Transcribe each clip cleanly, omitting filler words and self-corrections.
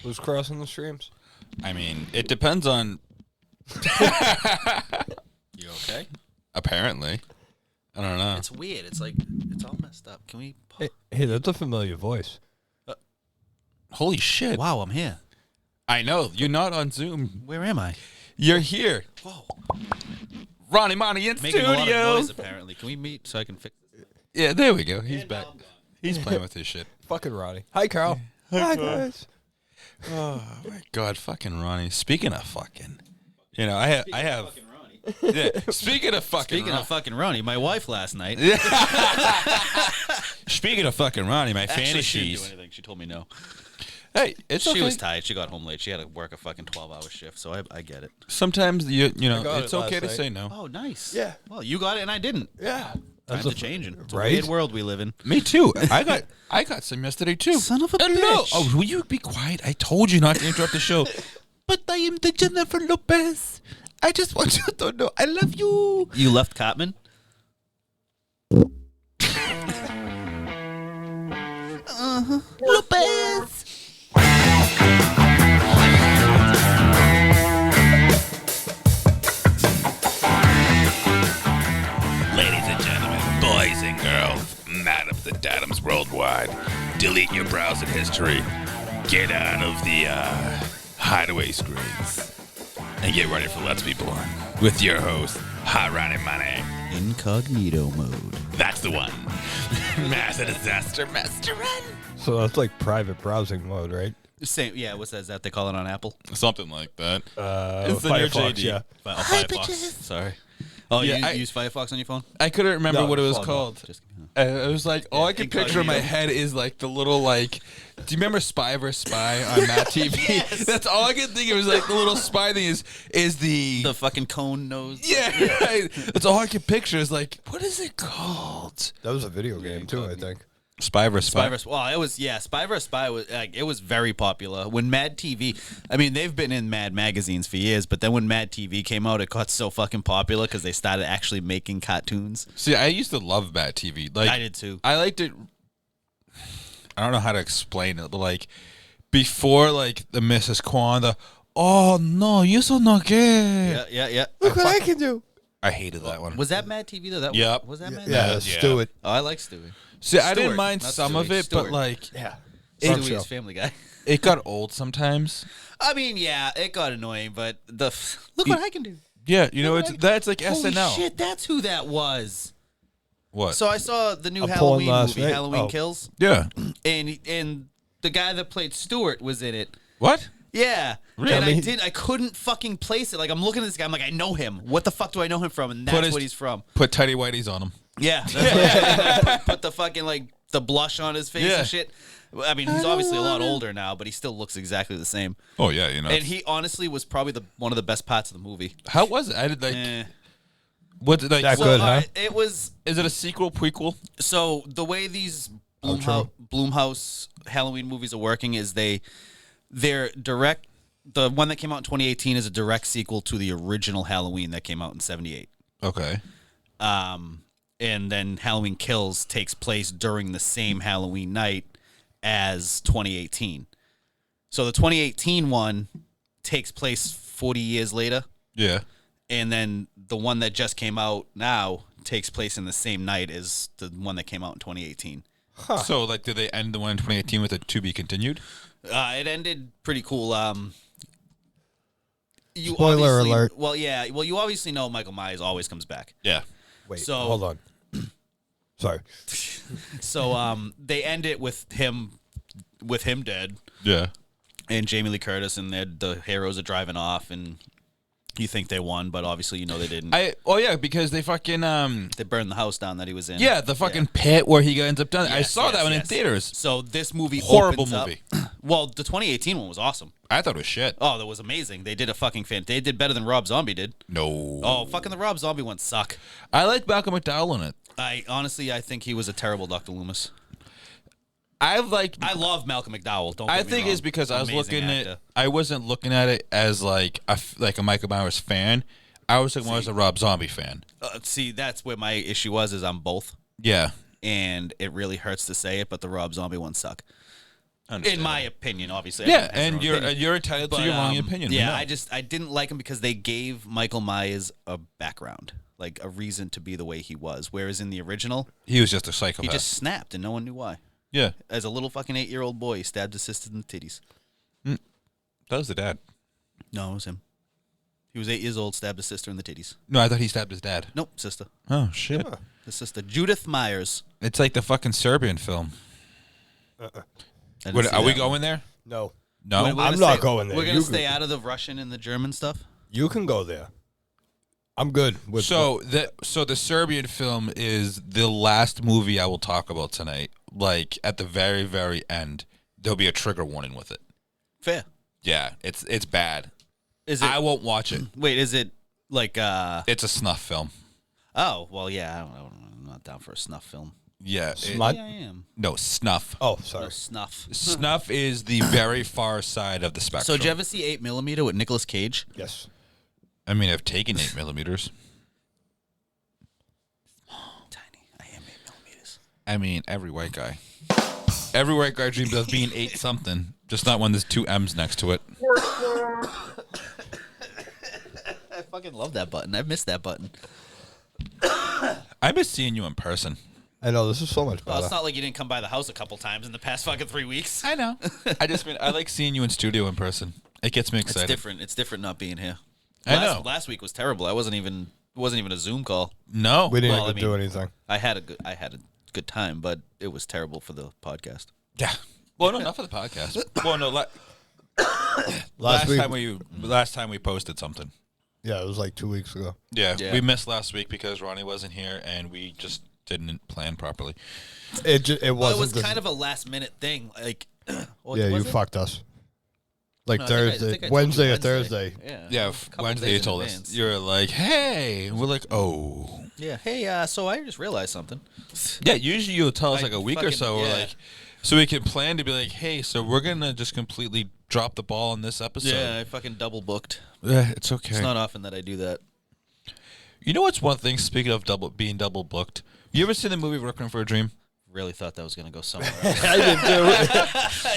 Who's crossing the streams? I mean, it depends on. You okay? Apparently, I don't know. It's weird. It's like it's all messed up. Can we? Hey, that's a familiar voice. Holy shit! Wow, I'm here. I know you're not on Zoom. Where am I? You're here. Whoa. Ronnie Monty in Making studio. a lot of noise, apparently. Can we meet so I can fix this? Yeah, there we go. He's back. He's playing with his shit. Fucking Ronnie. Hi, Carl. Hi, guys. Oh my god, fucking Ronnie. Speaking of fucking, I have. Yeah. Speaking of fucking Ronnie, my wife last night. Speaking of fucking Ronnie, my Actually, she didn't fantasies. do anything. She told me no. Hey, it's okay. She was tired. She got home late. She had to work a fucking 12-hour shift, so I get it. Sometimes got it's it okay last to night. say no. Oh, nice. Yeah. Well, you got it and I didn't. Yeah. Times are changing. It's a right? weird world we live in. Me too. I got some yesterday too. Son of a Hello. bitch. Oh, will you be quiet? I told you not to interrupt the show. But I am the Jennifer Lopez. I just want you to know I love you. You left Cartman? Lopez. Ladies and gentlemen, boys and girls, madams and dadams worldwide, delete your browser history, get out of the hideaway screens, and get ready for Let's Be Born with your host, Hot Ronnie Money. Incognito mode. That's the one. Master Disaster Master Run. So that's like private browsing mode, right? Same. Yeah, what's that? Is that they call it on Apple? Something like that. It's the new Firefox, JD. yeah. Firefox. Sorry. Oh, Yeah, you use Firefox on your phone? I couldn't remember No, what it was fuck called. Just, It was like all I could picture in my head is like the little like. Do you remember Spy vs. Spy on Matt TV? Yes. That's all I could think of. Was like the little spy thing is the. the fucking cone nose. Yeah, right. That's all I could picture. Is like, what is it called? That was a video game, too, I think. Spy vs. Spy. Spy vs. Well, it was Spy vs. Spy was like, it was very popular when Mad TV. I mean, they've been in Mad magazines for years, but then when Mad TV came out, it got so fucking popular because they started actually making cartoons. See, I used to love Matt TV. Like I did too. I liked it. I don't know how to explain it, but like before, like the Mrs. Kwan, oh no, you're so not gay. Yeah. Look what I can do. I hated that one. Was that Mad TV though? That Yep. was that Mad? Yeah, TV? Stewart. Oh, I like Stewie. See, I didn't Stewart, mind not some Stewie, of it, Stewart. but like Yeah. Stewie's show. Family Guy. it got old sometimes. I mean, yeah, it got annoying, but look what I can do. Yeah, that's like Holy SNL. shit, that's who that was. What? So I saw the new I'm pulling Halloween last movie, night. Halloween Oh. Kills, Yeah. and the guy that played Stewart was in it. What? Yeah, Really? and I couldn't fucking place it. Like I'm looking at this guy, I'm like, I know him. What the fuck do I know him from? And that's what he's from. Put tighty whities on him. Yeah, that's what I did. Put the fucking like the blush on his face Yeah. and shit. I mean, he's obviously a lot older now, but he still looks exactly the same. Oh yeah, And he honestly was probably one of the best parts of the movie. How was it? I did like. Eh. What did like? That So good, huh? it was. Is it a sequel, prequel? So the way these Outro. Blumhouse Halloween movies are working is they're direct. The one that came out in 2018 is a direct sequel to the original Halloween that came out in 78. Okay. And then Halloween Kills takes place during the same Halloween night as 2018. So the 2018 one takes place 40 years later, Yeah. and then the one that just came out now takes place in the same night as the one that came out in 2018. So like, did they end the one in 2018 with a to be continued? It ended pretty cool. You Spoiler obviously- alert. Well, yeah. Well, you obviously know Michael Myers always comes back. Yeah. Wait, So- hold on. Sorry. So they end it with him dead, Yeah. and Jamie Lee Curtis, and the heroes are driving off, and you think they won, but obviously you know they didn't. Yeah, because they fucking They burned the house down that he was in. the fucking pit where he ends up done. I Yes, saw that yes, one in yes. theaters. So this movie Horrible opens up- movie. Well, the 2018 one was awesome. I thought it was shit. Oh, that was amazing. They did a fucking They did better than Rob Zombie did. No. Oh, fucking the Rob Zombie ones suck. I like Malcolm McDowell in it. I think he was a terrible Dr. Loomis. I love Malcolm McDowell. Don't. I get me think wrong. it's because I was Amazing looking actor. at. I wasn't looking at it as like a Michael Myers fan. I was looking more as a Rob Zombie fan. See, that's where my issue was. Is I'm both, Yeah. and it really hurts to say it, but the Rob Zombie ones suck. In my opinion, obviously. Yeah, Everyone has and their own opinion. you're entitled to your wrong opinion. we Yeah, know. I didn't like him because they gave Michael Myers a background, like a reason to be the way he was. Whereas in the original, He was just a he psychopath. just snapped and no one knew why. Yeah, As a little fucking 8-year-old boy, he stabbed his sister in the titties. that was the dad. No, it was him. He was 8 years old, stabbed his sister in the titties. No, I thought he stabbed his dad. Nope, sister. Oh shit! His sister, Judith Myers. It's like the fucking Serbian film. I didn't see Are we that one. going there? No. No. We're I'm gonna not stay- going there. We're going You to stay can- out of the Russian and the German stuff. You can go there. I'm good with So the Serbian film is the last movie I will talk about tonight. Like at the very, very end, there'll be a trigger warning with it. Fair. Yeah, it's bad. Is it? I won't watch it. Wait, is it like? It's a snuff film. Oh, well, yeah. I'm not down for a snuff film. Yeah. Smut? Yeah, I am. No, snuff. Oh, No, sorry. snuff. Snuff is the very far side of the spectrum. So, did you ever see 8mm with Nicolas Cage? Yes. I mean, I've taken 8mm. Tiny. I am 8mm. I mean, every white guy. Every white guy dreams of being 8 something, just not when there's 2 M's next to it. I fucking love that button. I've missed that button. I miss seeing you in person. I know, this is so much Well, better. it's not like you didn't come by the house a couple times in the past fucking 3 weeks. I know. I just mean I like seeing you in studio in person. It gets me It's excited. different. It's different not being here. I know. Last week was terrible. It wasn't even a Zoom call. No. We didn't Well, even I do mean- anything. I had a good time, but it was terrible for the podcast. Yeah. Well, no, not for the podcast. Well, no. Last week, Last time we posted something. yeah, it was like 2 weeks ago. Yeah, Yeah. we missed last week because Ronnie wasn't here, and we just didn't plan properly. It Well, wasn't. it was the- kind of a last minute thing. Like, well, yeah, you was it? fucked us. Like No, I think I Thursday, told you Wednesday or Thursday. Yeah. Yeah, couple Wednesday days you in told us. advance. You're like, hey. And we're like, oh. Yeah. Hey, so I just realized something. Yeah, usually you'll tell us I like a week or fucking- so. Or yeah. like, so we can plan to be like, hey, so we're going to just completely drop the ball on this episode. Yeah, I fucking double booked. Yeah, it's okay. It's not often that I do that. You know what's one thing, speaking of being double booked? You ever seen the movie Requiem for a Dream? Really thought that was gonna go somewhere else. I did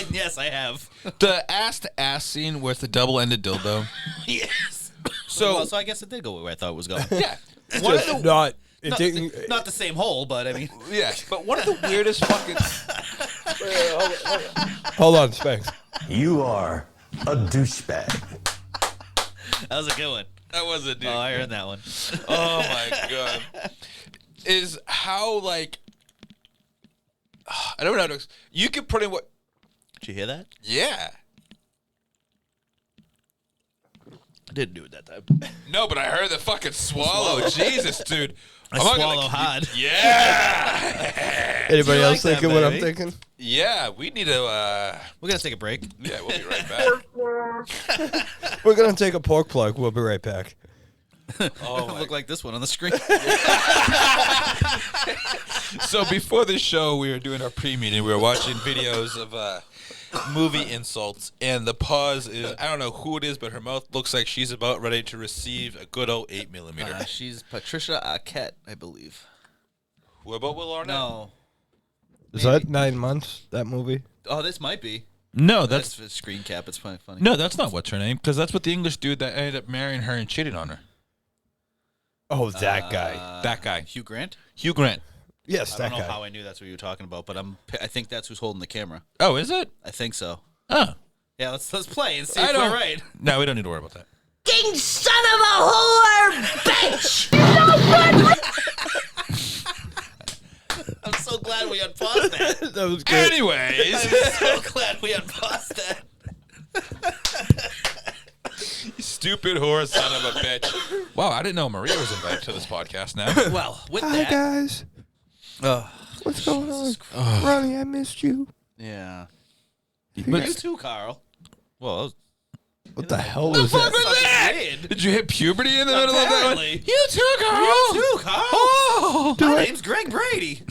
too. Yes, I have. The ass-to-ass scene with the double-ended dildo. Yes. So, So I guess it did go where I thought it was going. yeah. One of Just the, not. It Not, didn't. not the same hole, but I mean, yeah, but one of the weirdest fucking... Hold on, Spanx. You are a douchebag. that was a good one. That was a dude. Oh, I heard that one. Oh my god. Is how like I don't know how to you could put in what Did you hear that? yeah. I didn't do it that time. No, but I heard the fucking swallow. Jesus, dude. I I'm not gonna- swallow hard. Yeah. Anybody You else like that, thinking what I'm baby? thinking? Yeah, we need to We're gonna take a break. yeah, we'll be right back. We're gonna take a pork plug. We'll be right back. Oh my Look like this one on the screen. So before the show, we were doing our pre-meeting. We were watching videos of movie insults, and the pause is, I don't know who it is, but her mouth looks like she's about ready to receive a good old 8mm. She's Patricia Arquette, I believe. What about Will Arnett? No. Is that 9 months? That movie? Oh, this might be. No, That's for screen cap. It's funny. no, that's not what's her name, because that's what the English dude that ended up marrying her and cheating on her. Oh, that guy. That guy. Hugh Grant. Hugh Grant. Yes, I that don't know guy. how I knew that's what you were talking about, but I think that's who's holding the camera. Oh, is it? I think so. Oh. Yeah, let's play and see I if don't- we're right. No, we don't need to worry about that. Fucking son of a whore, bitch! I'm so glad we unpaused that. That was good. Anyways. I'm so glad we unpaused that. Stupid whore son of a bitch. Wow, I didn't know Maria was invited to this podcast now. Well, with Hi, that, guys. What's going on? Ronnie, I missed you. yeah. But- You too, Carl. Well, What the hell was fuck that? was that? weird. Did you hit puberty in the middle of that one? Apparently. You too, Carl. You too, Carl. Oh, My name's Greg Brady.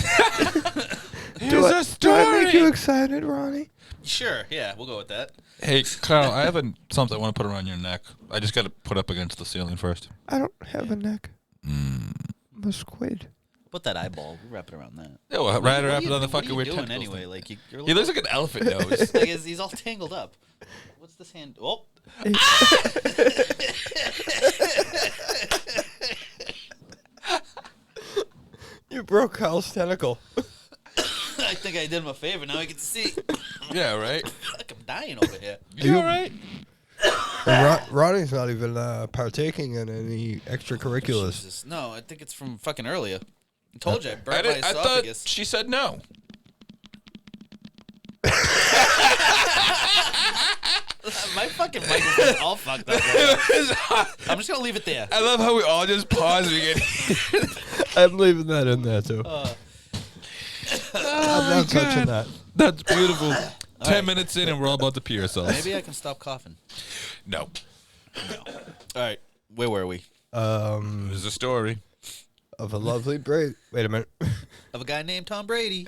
here's Do a I make you story. excited, Ronnie? Sure, yeah, we'll go with that. Hey, Carl, I have something I want to put around your neck. I just got to put up against the ceiling first. I don't have a neck. I'm a squid. Put that eyeball. We wrap it around that. Yeah, well, wrap it on the What are fucking you weird doing tentacles anyway? thing. Like you're He looks like an elephant nose. like he's all tangled up. What's this hand? Oh. You broke Kyle's tentacle. I think I did him a favor. Now I get to see. Yeah, right? Like I'm dying over here. You all right? And Ronnie's not even partaking in any extracurriculars. Jesus. No, I think it's from fucking earlier. I told you, I burned I my thought esophagus. she said no. My fucking mic is all fucked up. Right I'm just gonna leave it there. I love how we all just pause again. I'm leaving that in there, too. I'm not touching that. That's beautiful. 10 minutes in and we're all about to pee ourselves. Maybe I can stop coughing. No. All right, where were we? There's a story. Of a lovely braid. Wait a minute. Of a guy named Tom Brady.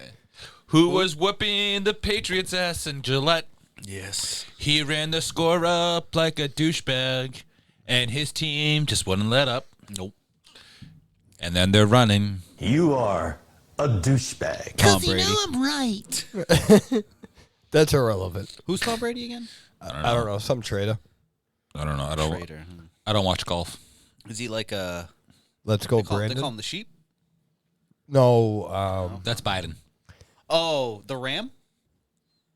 Who was whooping the Patriots' ass in Gillette. Yes. He ran the score up like a douchebag, and his team just wouldn't let up. Nope. And then they're running. You are a douchebag. Tom Brady. I'm right. That's irrelevant. Who's Tom Brady again? I don't know. Some trader. I don't know. Trader. I don't watch golf. Is he like a? Let's go, They call Brandon. him the sheep. No, That's Biden. Oh, the ram.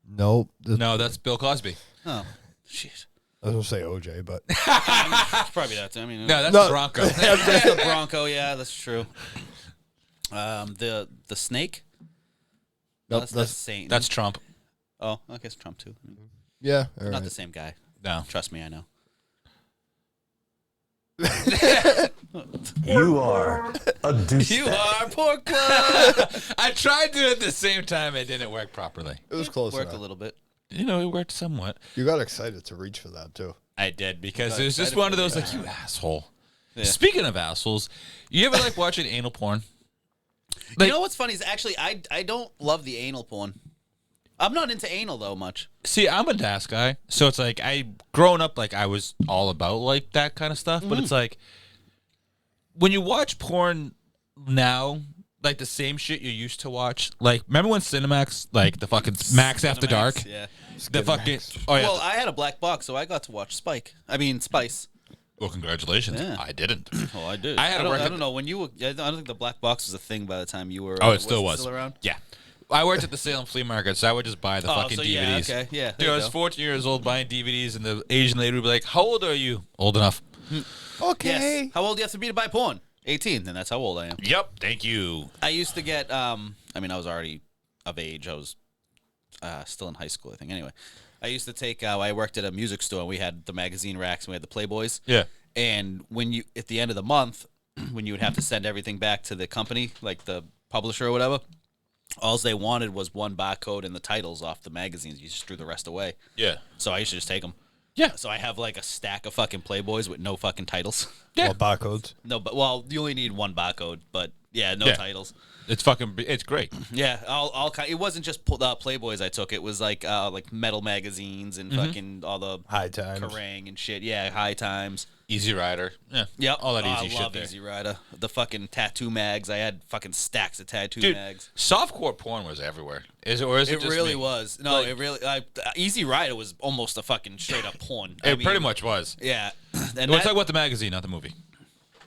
nope. No, that's Bill Cosby. Oh, shit. I was going to say OJ, but. It's probably that. I mean, No, that's No. the Bronco. that's the Bronco. Yeah, that's true. The snake. No, Nope, that's Satan. That's Trump. Oh, I guess Trump too. Yeah. All Not right. the same guy. No. Trust me, I know. You are a douchebag. You are pork club. I tried to do it at the same time. It didn't work properly. It was close Worked enough. a little bit. You know, it worked somewhat. You got excited to reach for that, too. I did because got it was just excited one of for those it. like, you asshole. Yeah. Speaking of assholes, you ever like watching anal porn? You know what's funny is actually I don't love the anal porn. I'm not into anal though much. See, I'm a DAS guy, so it's like growing up, like I was all about like that kind of stuff. But it's like when you watch porn now, like the same shit you used to watch. Like, remember when Cinemax, like the fucking Max After Dark, Yeah. the fucking oh yeah. Well, I had a black box, so I got to watch Spice. Well, congratulations. Yeah. I didn't. Oh, I did. I had to work I at don't know when you were. I don't think the black box was a thing by the time you were. Oh, it still was. Still around. Yeah. I worked at the Salem flea market, so I would just buy the fucking so DVDs. yeah, okay, yeah. Dude, there I you was go. 14 years old buying DVDs, and the Asian lady would be like, "How old are you?" Old enough. Okay. Yes. How old do you have to be to buy porn? 18. Then that's how old I am. Yep. Thank you. I used to get. I mean, I was already of age. I was still in high school, I think. Anyway, I used to take. I worked at a music store. And we had the magazine racks. And we had the Playboys. Yeah. And when you at the end of the month, when you would have to send everything back to the company, like the publisher or whatever, all they wanted was one barcode and the titles off the magazines. You just threw the rest away. Yeah. So I used to just take them. Yeah. So I have like a stack of fucking Playboys with no fucking titles. Yeah. Well, barcodes. No, but well, you only need one barcode, but yeah, no Yeah. titles. It's great. Yeah, all kind. It wasn't just Playboys I took. It was like metal magazines and fucking all the High times. Kerrang and shit. Yeah, High Times. Easy Rider. Yeah. Yep. All that Oh, easy I love shit there. Easy Rider. The fucking tattoo mags. I had fucking stacks of tattoo Dude, mags. softcore porn was everywhere. Is it, or is it, It just really me? was. No, Like- it really. Easy Rider was almost a fucking straight up porn. It pretty much was. Yeah. And We're that, talking about the magazine, not the movie.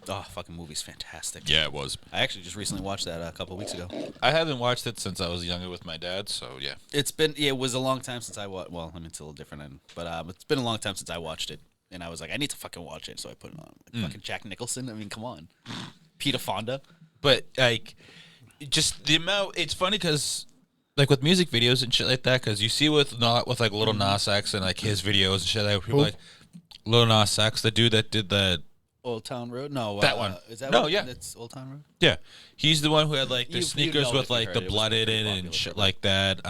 oh, fucking movie's fantastic. Yeah, it was. I actually just recently watched that a couple of weeks ago. I haven't watched it since I was younger with my dad, so yeah. It was a long time since I watched. Well, I mean, it's a little different, but it's been a long time since I watched it, and I was like, I need to fucking watch it, so I put it on. Like, fucking Jack Nicholson. I mean, come on, Peter Fonda. But like, just the amount. It's funny because, like, with music videos and shit like that, because you see with like Little Nas X and like his videos and shit like that, people like Little Nas X, the dude that did the Old Town Road. No, That one. Is that No, what, yeah. It's Old Town Road. yeah, he's the one who had like the You sneakers know with if you like heard the it. It was blood in pretty it popular and shit for like that.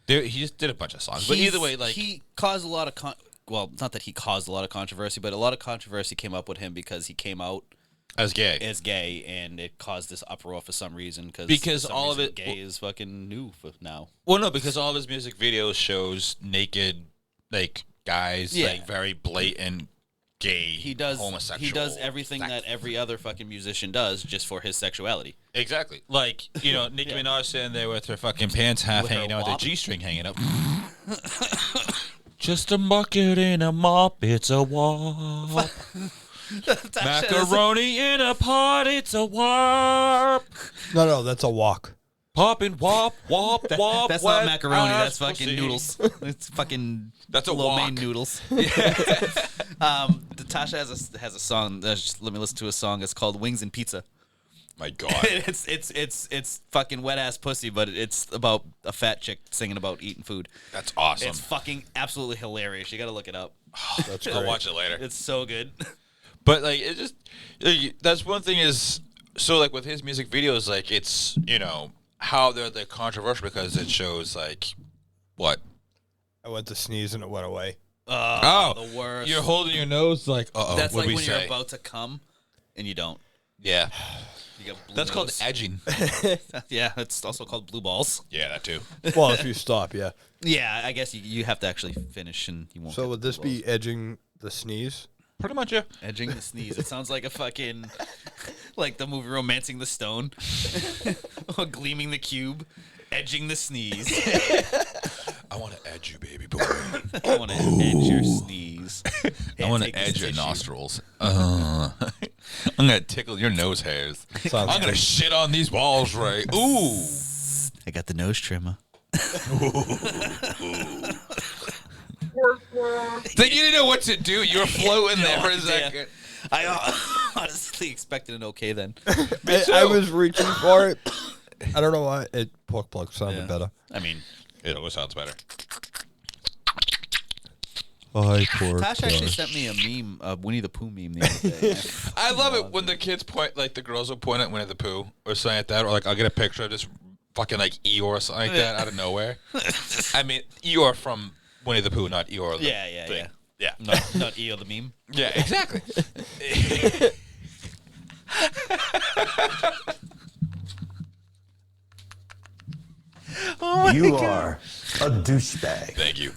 He just did a bunch of songs, but either way, like he caused a lot of well, not that he caused a lot of controversy, but a lot of controversy came up with him because he came out as gay. as gay, and it caused this uproar for some reason. Because for some all of reason, it- gay is fucking new for now. Well, no, because all of his music videos shows naked, like guys, Yeah. like very blatant gay, he does homosexual. He does everything that every other fucking musician does just for his sexuality. Exactly. Like, you know, Nicki Minaj sitting there with her fucking pants half With her hanging out, with wop. her G-string hanging up. Just a bucket and a mop, it's a wop. Macaroni in a pot, it's a wop. No, that's a walk. Poppin' wop, wop, wop. That's not wet macaroni. ass That's fucking pussy. noodles. It's fucking That's a lo mein wok. noodles. Tasha has a song. Let me listen to a song. It's called "Wings and Pizza." My God. it's fucking wet ass pussy, but it's about a fat chick singing about eating food. That's awesome. It's fucking absolutely hilarious. You got to look it up. That's I'll great. watch it later. It's so good. But like, it just that's one thing is so like with his music videos, like it's you know how they're controversial because it shows like what. I went to sneeze and it went away. The worst. You're holding your nose like, uh-oh, That's what'd like we when say? you're about to come and you don't. Yeah. You got blue That's called nose. edging. Yeah, it's also called blue balls. Yeah, that too. Well, if you stop, yeah. Yeah, I guess you have to actually finish and you won't. So get would blue this be edging the sneeze? Pretty much, yeah. Edging the sneeze. It sounds like a fucking, like the movie Romancing the Stone. Or Gleaming the Cube. Edging the sneeze. I want to edge you, baby boy. I want to edge your sneeze. I want to take this edge your tissue. nostrils. I'm gonna tickle your nose hairs. Sounds I'm gonna good. shit on these balls, right? Ooh. I got the nose trimmer. Then you didn't know what to do. You were floating there for a Yeah. second. I honestly expected an okay then. I was reaching for it. I don't know why it plug sounded Yeah. better. I mean, It always sounds better. I poor Tasha actually sent me a meme, a Winnie the Pooh meme the other day. I love it when the kids point, like the girls will point at Winnie the Pooh or something like that, or like I'll get a picture of this fucking like Eeyore or something like that out of nowhere. I mean Eeyore from Winnie the Pooh, not Eeyore. The Yeah. thing. Yeah. Not EO the meme. Yeah, exactly. You are a douchebag. Thank you.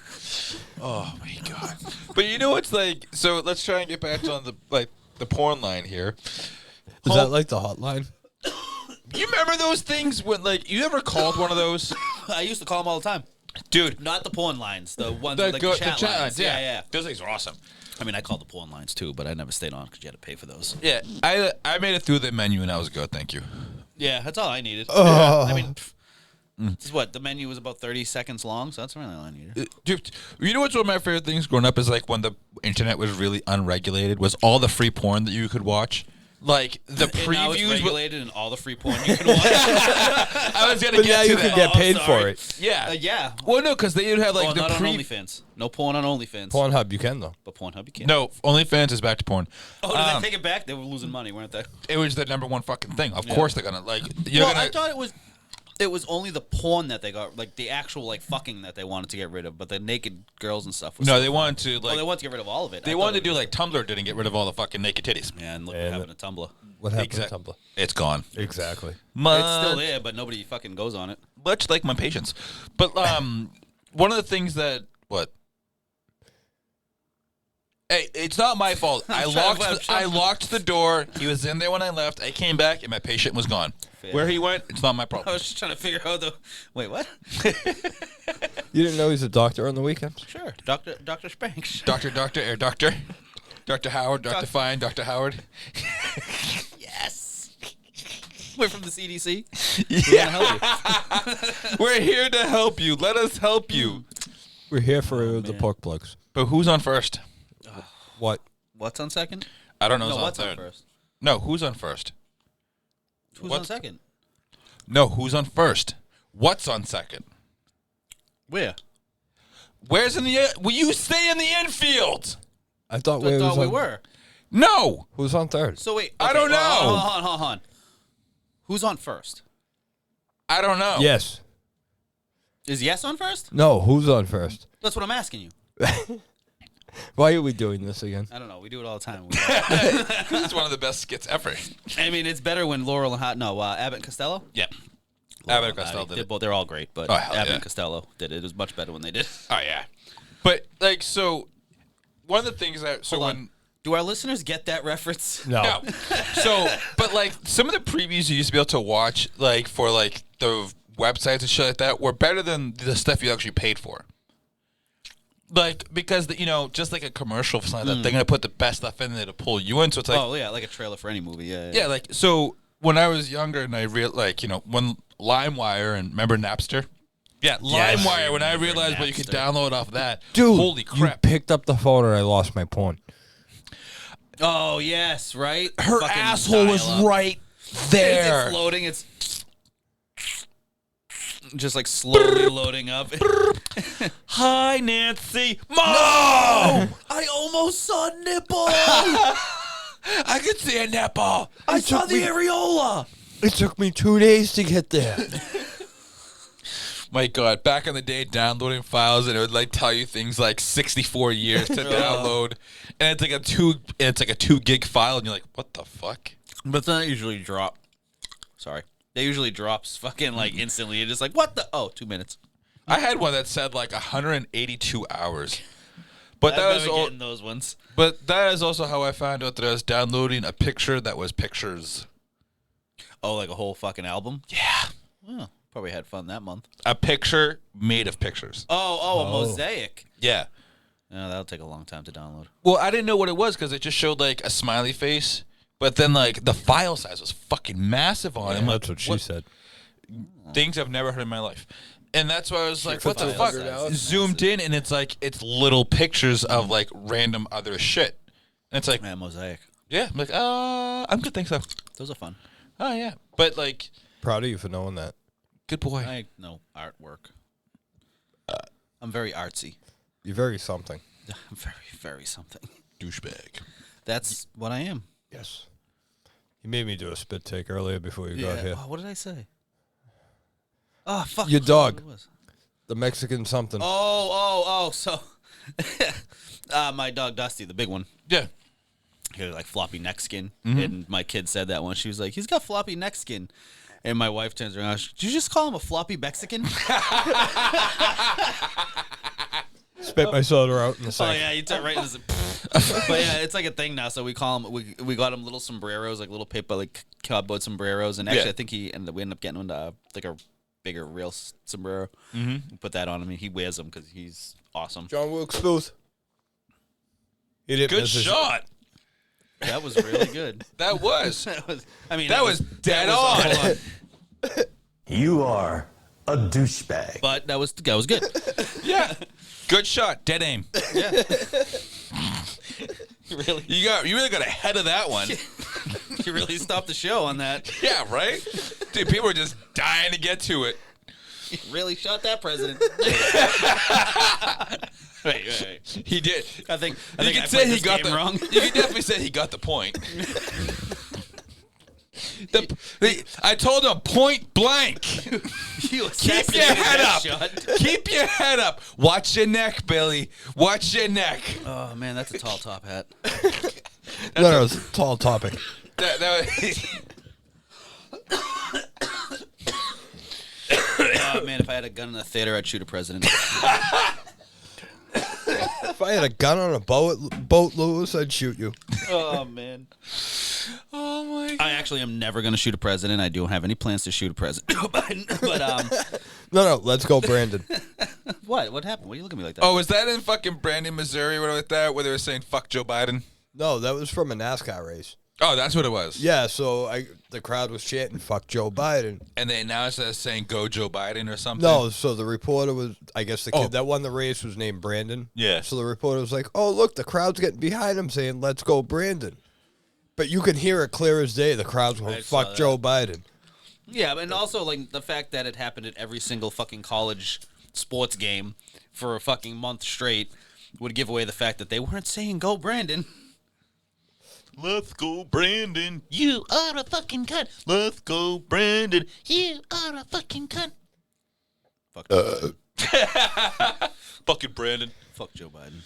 Oh my God. But you know what's like? So let's try and get back on the porn line here. Is that like the hotline? You remember those things when like you ever called one of those? I used to call them all the time. Dude, Not the porn lines, the ones the like go- the chat lines. lines, Yeah. Those things are awesome. I mean, I called the porn lines too, but I never stayed on because you had to pay for those. Yeah, I made it through the menu and I was good. Thank you. Yeah, that's all I needed. Oh. I mean, this is what the menu was about 30 seconds long, so that's really all I needed. Dude, you know what's one of my favorite things growing up is like when the internet was really unregulated was all the free porn that you could watch. Like the And now it's previews. regulated and all the free porn you can watch. I was gonna But get now to you that. can get paid sorry. for it. Yeah. Yeah. Well, no, because they would have like Well, the not on pre. OnlyFans. No porn on OnlyFans. Pornhub, you can though. But Pornhub you can't. No, OnlyFans is back to porn. Oh, did they take it back? They were losing money, weren't they? It was the number one fucking thing. Of course they're gonna like. You're Well, gonna. I thought it was only the porn that they got, like the actual like fucking that they wanted to get rid of, but the naked girls and stuff was No, they wanted to Oh, like. they wanted to get rid of all of it. They wanted to do like Tumblr didn't get rid of all the fucking naked titties. Yeah, and look, And- having a Tumblr. What happened Exact- to Tumblr? It's gone. Exactly. It's still there, but nobody fucking goes on it. Much like my patience. But one of the things that what? Hey, it's not my fault. I locked the door. He was in there when I left. I came back and my patient was gone. Fair. Where he went, it's not my I problem. was just trying to figure out the. Wait, what? You didn't know he's a doctor on the weekends? Sure, Doctor Spanks. Doctor Howard, Dr. Fine, Dr. Howard. Yes. We're from the CDC. Yeah. We're here to help you. Let us help you. We're here for the man. pork plugs. But who's on first? What? What's on second? I don't know. No, who's what's on on third. first? No, who's on first? Who's What? on second? No, who's on first? What's on second? Where? Where's in the? Will you stay in the infield? I thought, I we, thought was we on, were. No. Who's on third? So wait. I don't know. Hold on. Who's on first? I don't know. Yes. Is Yes on first? No, who's on first? That's what I'm asking you. Why are we doing this again? I don't know. We do it all the time. It's one of the best skits ever. I mean, it's better when Laurel and Abbott and Costello. Yeah. Laurel Abbott and and Costello Abbott did it. both. They're all great, but Oh, hell Abbott yeah. and Costello did it. It was much better when they did. Oh yeah. But like so, one of the things that so Hold when on. Do our listeners get that reference? No. So, but like some of the previews you used to be able to watch, like for like the websites and shit like that, were better than the stuff you actually paid for. Like because just like a commercial for something like that, they're gonna put the best stuff in there to pull you in. So it's like, Oh yeah, like a trailer for any movie. Yeah. yeah, like so when I was younger and I when LimeWire and remember Napster. Yeah, LimeWire. When I realized what you could Napster. download off that, Dude, holy crap! you picked up the phone and I lost my porn. Oh yes, right. Her Fucking asshole was dial-up. right As there. it's loading. It's just like slowly loading up. Hi, Nancy. Mom! I almost saw a nipple. I could see a nipple. I saw the areola. It took me 2 days to get there. My God, back in the day, downloading files and it would like tell you things like 64 years to download, and it's like a 2 gig file, and you're like, what the fuck? But then they usually drop. Sorry, they usually drops fucking like instantly. You're just like, what the? Oh, 2 minutes. I had one that said like 182 hours, but I've never getting those ones. but that is also how I found out that I was downloading a picture that was pictures. Oh, like a whole fucking album. Yeah, Oh, probably had fun that month. a picture made of pictures. Oh, a mosaic. Yeah. No, that'll take a long time to download. Well, I didn't know what it was because it just showed like a smiley face, but then like the file size was fucking massive on it. I'm like, That's what she said. Things I've never heard in my life. And that's why I was like, what the file fuck? size is Zoomed in and it's like, it's little pictures of like random other shit. And it's like, Man, mosaic. yeah, I'm like, I'm good, thanks, though. Those are fun. Oh, yeah. But like, Proud of you for knowing that. good boy. I know artwork. I'm very artsy. You're very something. I'm very, very something. Douchebag. That's what I am. Yes. You made me do a spit take earlier before you got here. Oh, what did I say? Oh, fuck. Your I forgot dog. what it was. The Mexican something. Oh. So, my dog Dusty, the big one, Yeah. he had like floppy neck skin, and my kid said that once. She was like, "He's got floppy neck skin," and my wife turns around. Did you just call him a floppy Mexican? Spit my soda out in the Oh sink. yeah, you turn right into but yeah, it's like a thing now. So we call him. We got him little sombreros, like little paper, like cardboard sombreros. And actually, Yeah. I think we ended up getting him like a bigger real sombrero. We put that on him. And he wears them because he's awesome. John Wilkes Booth. He didn't Good miss his- shot. That was really good. That was. That was. I mean, That was dead on. You are a douchebag. But that was good. Yeah. Good shot. Dead aim. Really, You really got ahead of that one. you really stopped the show on that. Yeah, right? Dude, people were just dying to get to it. You really shot that president. Wait. He did. I think You I can played say he this got game the wrong. You can definitely say he got the point. I told him point blank. You Keep your assassinated head that up. shot. Keep your head up. Watch your neck, Billy. Watch your neck. Oh man, that's a tall top hat. No, it's a tall topic. That Oh man, if I had a gun in the theater, I'd shoot a president. If I had a gun on a boat, Lewis, I'd shoot you. Oh man. oh my God. I actually am never going to shoot a president. I don't have any plans to shoot a president. but No, let's go, Brandon. what? What happened? Why are you looking at me like that? Oh, was that in fucking Brandon, Missouri, or whatever like that, where they were saying fuck Joe Biden? No, that was from a NASCAR race. Oh, that's what it was. Yeah, so the crowd was chanting "fuck Joe Biden." And they announced that saying "Go Joe Biden" or something. No, so the reporter was, I guess the kid Oh. that won the race was named Brandon. Yeah. So the reporter was like, "Oh, look, the crowd's getting behind him, saying let's go, Brandon." But you can hear it clear as day. The crowd's going, I saw "Fuck that. Joe Biden." Yeah, and also like the fact that it happened at every single fucking college sports game for a fucking month straight would give away the fact that they weren't saying "Go Brandon." Let's go, Brandon. You are a fucking cunt. Let's go, Brandon. You are a fucking cunt. Fuck, Fucking Brandon. fuck Joe Biden.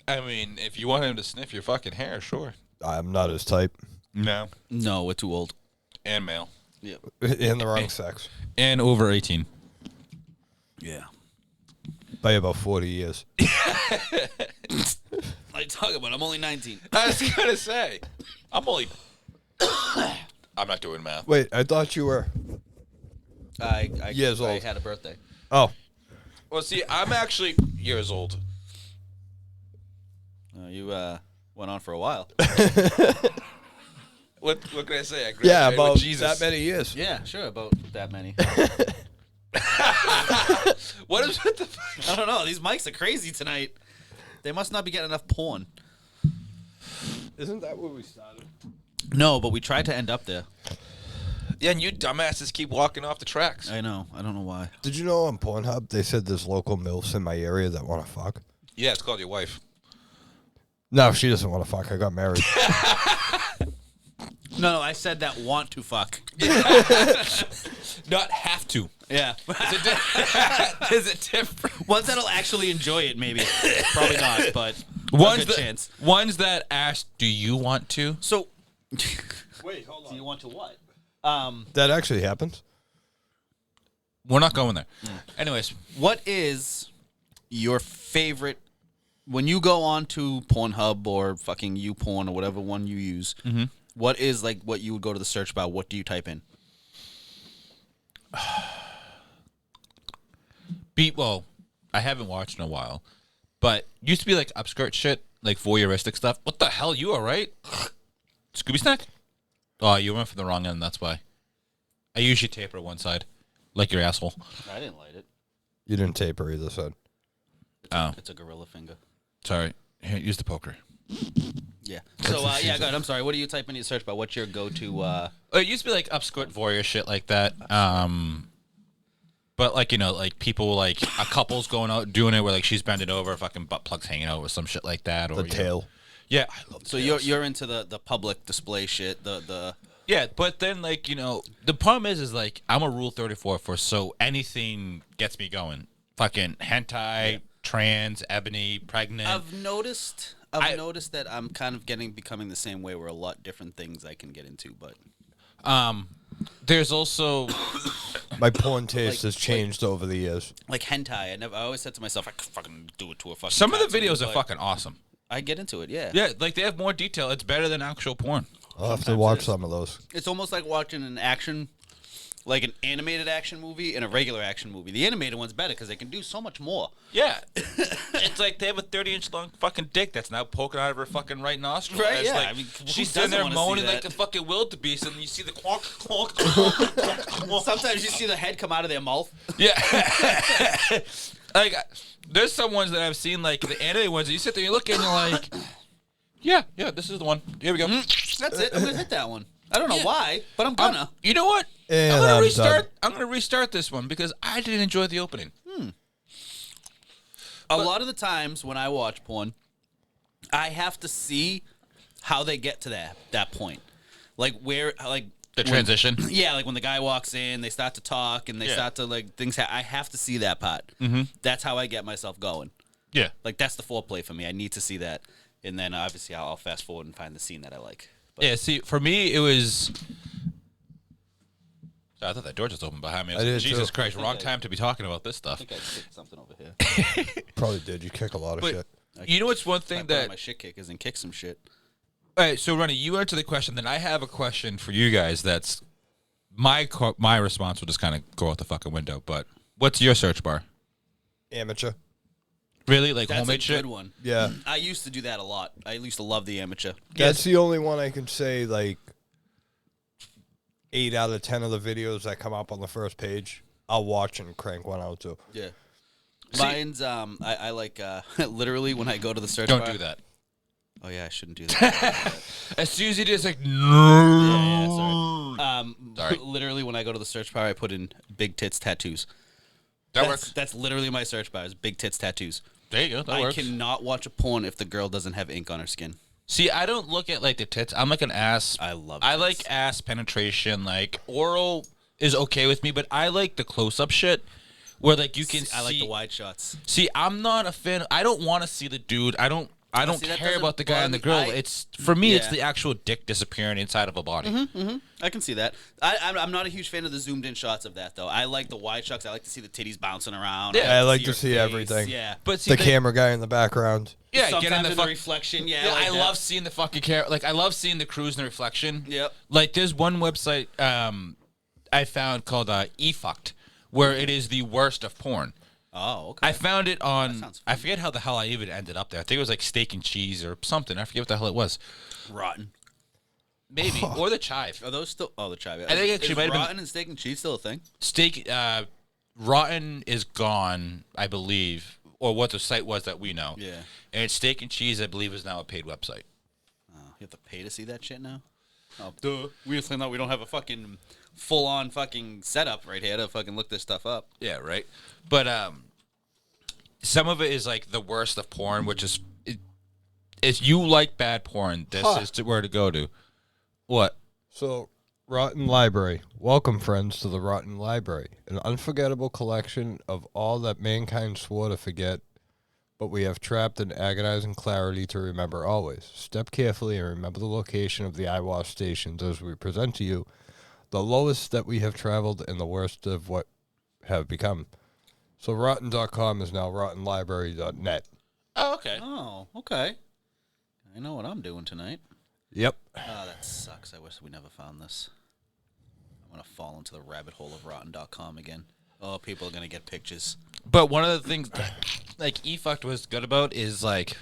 I mean, if you want him to sniff your fucking hair, sure. I'm not his type. No. No, we're too old. And male. Yeah. In the wrong sex. And over 18. Yeah. By about 40 years. I talking about? I'm only 19. I was gonna say, I'm not doing math. Wait, I thought you were. I Years old. had a birthday. Oh, Well, see, I'm actually years old. You went on for a while. What can I say? I graduated yeah, with about Jesus. that many years. Yeah, sure, about that many. What is with the fuck? I don't know. These mics are crazy tonight. They must not be getting enough porn. Isn't that where we started? No, but we tried to end up there. Yeah, and you dumbasses keep walking off the tracks. I know. I don't know why. Did you know on Pornhub they said there's local MILFs in my area that want to fuck? Yeah, it's called your wife. No, she doesn't want to fuck. I got married. No, I said that want to fuck. Not have to. Yeah. Is it different? Ones that'll actually enjoy it, maybe. Probably not, but Ones a good that chance. ones that ask, "Do you want to?" So, Wait, hold on. do you want to what? That actually happens? We're not going there. Anyways, What is your favorite when you go on to Pornhub or fucking YouPorn or whatever one you use? Mm-hmm. What is like what you would go to the search bar? What do you type in? well, I haven't watched in a while, but used to be like upskirt shit, like voyeuristic stuff. What the hell? You all right? Scooby snack? Oh, you went for the wrong end. That's why. I usually taper one side, like your asshole. I didn't light it. You didn't taper either side. Oh, It's a gorilla finger. sorry. Here, use the poker. Yeah. So yeah, go ahead. I'm sorry. What do you type in your search bar? What's your go-to? It used to be like upskirt voyeur shit like that. But like like people like a couple's going out doing it where like she's bending over, fucking butt plugs hanging out or some shit like that. Or The tail. Yeah, I love So tails. you're into the public display shit. The Yeah, but then like the problem is like I'm a Rule 34 for so anything gets me going. Fucking hentai, trans, ebony, pregnant. I've noticed that I'm kind of becoming the same way where a lot different things I can get into, but There's also My porn taste has changed over the years. like hentai. I always said to myself, I could fucking do it to a fucking. some of the cartoon, videos are but fucking awesome. I get into it, yeah. Yeah, like they have more detail. It's better than actual porn. I'll have to Sometimes watch it is. some of those. It's almost like watching an animated action movie and a regular action movie. The animated one's better because they can do so much more. Yeah, it's like they have a 30-inch long fucking dick that's now poking out of her fucking right nostril. Right, And it's yeah. like, I mean, who she's doesn't sitting there wanna see moaning like that? the fucking wildebeest, and you see the clonk, clonk, clonk. Sometimes you see the head come out of their mouth. Yeah. Like, there's some ones that I've seen, like the anime ones, that you sit there and you look and you're like, yeah, this is the one. Here we go. That's it. I'm gonna hit that one. I don't know why, but I'm gonna. You know what? And I'm gonna I'm restart. done. I'm gonna restart this one because I didn't enjoy the opening. A lot of the times when I watch porn, I have to see how they get to that point, like where like The transition. Yeah, like when the guy walks in, they start to talk and they Yeah. start to like things. I have to see that part. Mm-hmm. That's how I get myself going. Yeah. Like that's the foreplay for me. I need to see that, and then obviously I'll fast forward and find the scene that I like. But Yeah. See, for me, it was. I thought that door just opened behind me. I was I like, did Jesus too. Christ, wrong time to be talking about this stuff. I think I kicked something over here. Probably did. You kick a lot of But shit. you know what's one I thing brought that my shit kickers and kick some shit. All right, so Ronnie, you answer the question. Then I have a question for you guys. That's my response will just kind of go out the fucking window. But what's your search bar? Amateur. Really, like That's a homemade good shit? one. Yeah. I used to do that a lot. I used to love the amateur. That's the only one I can say, like, 8 out of 10 of the videos that come up on the first page, I'll watch and crank one out too. Yeah. See- Mine's I like literally when I go to the search Don't bar. do that. Oh yeah, I shouldn't do that. As soon as you do, it's like no. Yeah, sorry. Sorry. Literally when I go to the search bar, I put in big tits tattoos. That That's, works. that's literally my search bar is big tits tattoos. There you go. That I works. cannot watch a porn if the girl doesn't have ink on her skin. See, I don't look at like the tits. I'm like an ass. I love I tits. like ass penetration. Like oral is okay with me, but I like the close-up shit where like you can. I like see- the wide shots. See, I'm not a fan. I don't want to see the dude. I don't I don't see, that care doesn't about the guy and the bother girl. me. It's for me. It's Yeah. the actual dick disappearing inside of a body. I can see that. I'm not a huge fan of the zoomed in shots of that though. I like the wide shots. I like to see the titties bouncing around. I like to your see face. everything. Yeah. But see, The camera guy in the background. yeah, Sometimes getting in the the reflection. Yeah, Yeah, like I that. love seeing the fucking camera. Like I love seeing the cruise and the reflection. Yep. Like there's one website I found called eFucked, where it is the worst of porn. Oh, okay. I found it on. sounds I forget how the hell I even ended up there. I think it was like Steak and Cheese or something. I forget what the hell it was. Rotten. Maybe or the Chive. Are those still? Oh, the chive. I think actually is might have been- rotten and steak and cheese still a thing? Steak Rotten is gone, I believe, or what the site was that we know. Yeah. And Steak and Cheese, I believe, is now a paid website. Oh, you have to pay to see that shit now. Oh, duh. We just know we don't have a fucking full on fucking setup right here to fucking look this stuff up. Yeah, right. But some of it is like the worst of porn, which is if you like bad porn, this is where to go to. What? So, Rotten Library. Welcome, friends, to the Rotten Library, an unforgettable collection of all that mankind swore to forget, but we have trapped in agonizing clarity to remember always. Step carefully and remember the location of the eyewash stations as we present to you the lowest that we have traveled and the worst of what have become. So, rotten.com is now rottenlibrary.net. Oh, okay. Oh, okay. I know what I'm doing tonight. Yep. Oh, that sucks. I wish we never found this. I'm going to fall into the rabbit hole of rotten.com again. Oh, people are going to get pictures. But one of the things that, like, eFucked was good about is, like,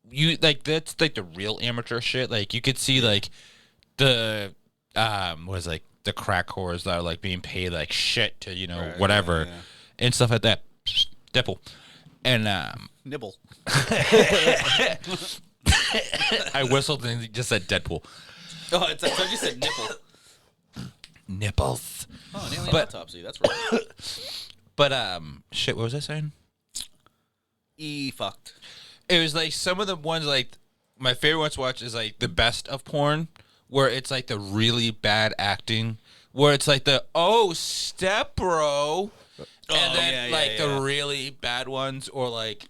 you, like, that's, like, the real amateur shit. Like, you could see, like, the, the crack whores that are, like, being paid, like, shit to, you know, whatever, and stuff like that. Dipple. And, Nibble. I whistled and he just said Deadpool. Oh, I thought you said nipple. Nipples. Oh, an alien But- autopsy. That's right. But, shit, what was I saying? Fucked. It was like some of the ones like my favorite ones to watch is like the best of porn, where it's like the really bad acting, where it's like the step bro, and then the really bad ones, or like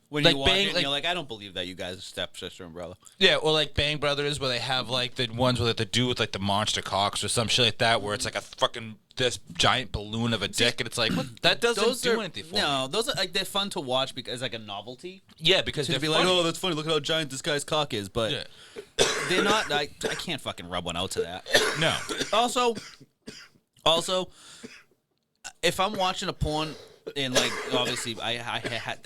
When like you watch Bang- it, and like- you're like, I don't believe that you guys are stepsister and brother. yeah, or like Bang Brothers, where they have like the ones where they do with like the monster cocks or some shit like that, where it's like a fucking this giant balloon of a dick, and it's like what? That doesn't do anything for me. No, those are like they're fun to watch because like a novelty. Yeah, because To they're be like, funny. oh, that's funny. Look at how giant this guy's cock is. But Yeah. they're not. I can't fucking rub one out to that. No. Also, if I'm watching a porn and like obviously there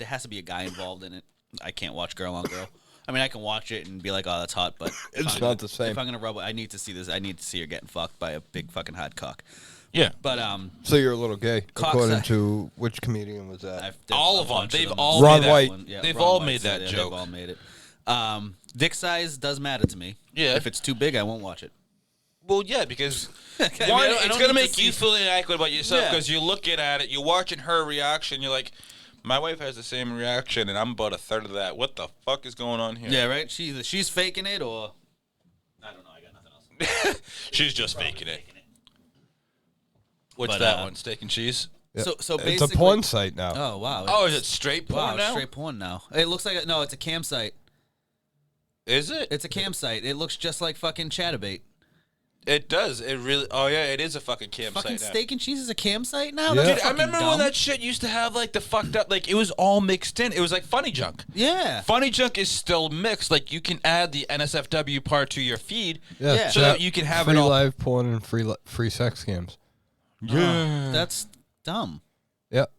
has to be a guy involved in it. I can't watch girl on girl. I mean, I can watch it and be like, oh, that's hot, but It's not the same. If I'm gonna rub it, I need to see this. I need to see her getting fucked by a big fucking hot cock. Yeah. But So you're a little gay, Cock according size. to which comedian was that? All a of them. bunch They've them. all Ron made White. that. Yeah, They've Ron all White made said that it. joke. They've all made it. Dick size does matter to me. Yeah. If it's too big, I won't watch it. Well, yeah, because mean, one, I it's don't gonna need make to you see- feel inadequate about yourself Yeah. because you're looking at it, you're watching her reaction, you're like, my wife has the same reaction, and I'm about a third of that. What the fuck is going on here? Yeah, right. She's faking it, or I don't know. I got nothing else. She's just faking it. What's But, that one? Steak and cheese? Yeah. So It's basically, a porn site now. Oh wow. Oh, is it straight porn wow, now? straight porn now. It looks like no, it's a campsite. Is it? It's a campsite. It looks just like fucking Chatterbait. It does. It really. Oh yeah, it is a fucking campsite. Fucking now. Steak and Cheese is a campsite now. Yeah. That's Dude, I fucking remember when dumb. that shit used to have like the fucked up, like it was all mixed in. It was like Funny Junk. Yeah. Funny Junk is still mixed. Like you can add the NSFW part to your feed, Yeah. so that you can have free it all. live porn and free sex scams. That's dumb. Yep.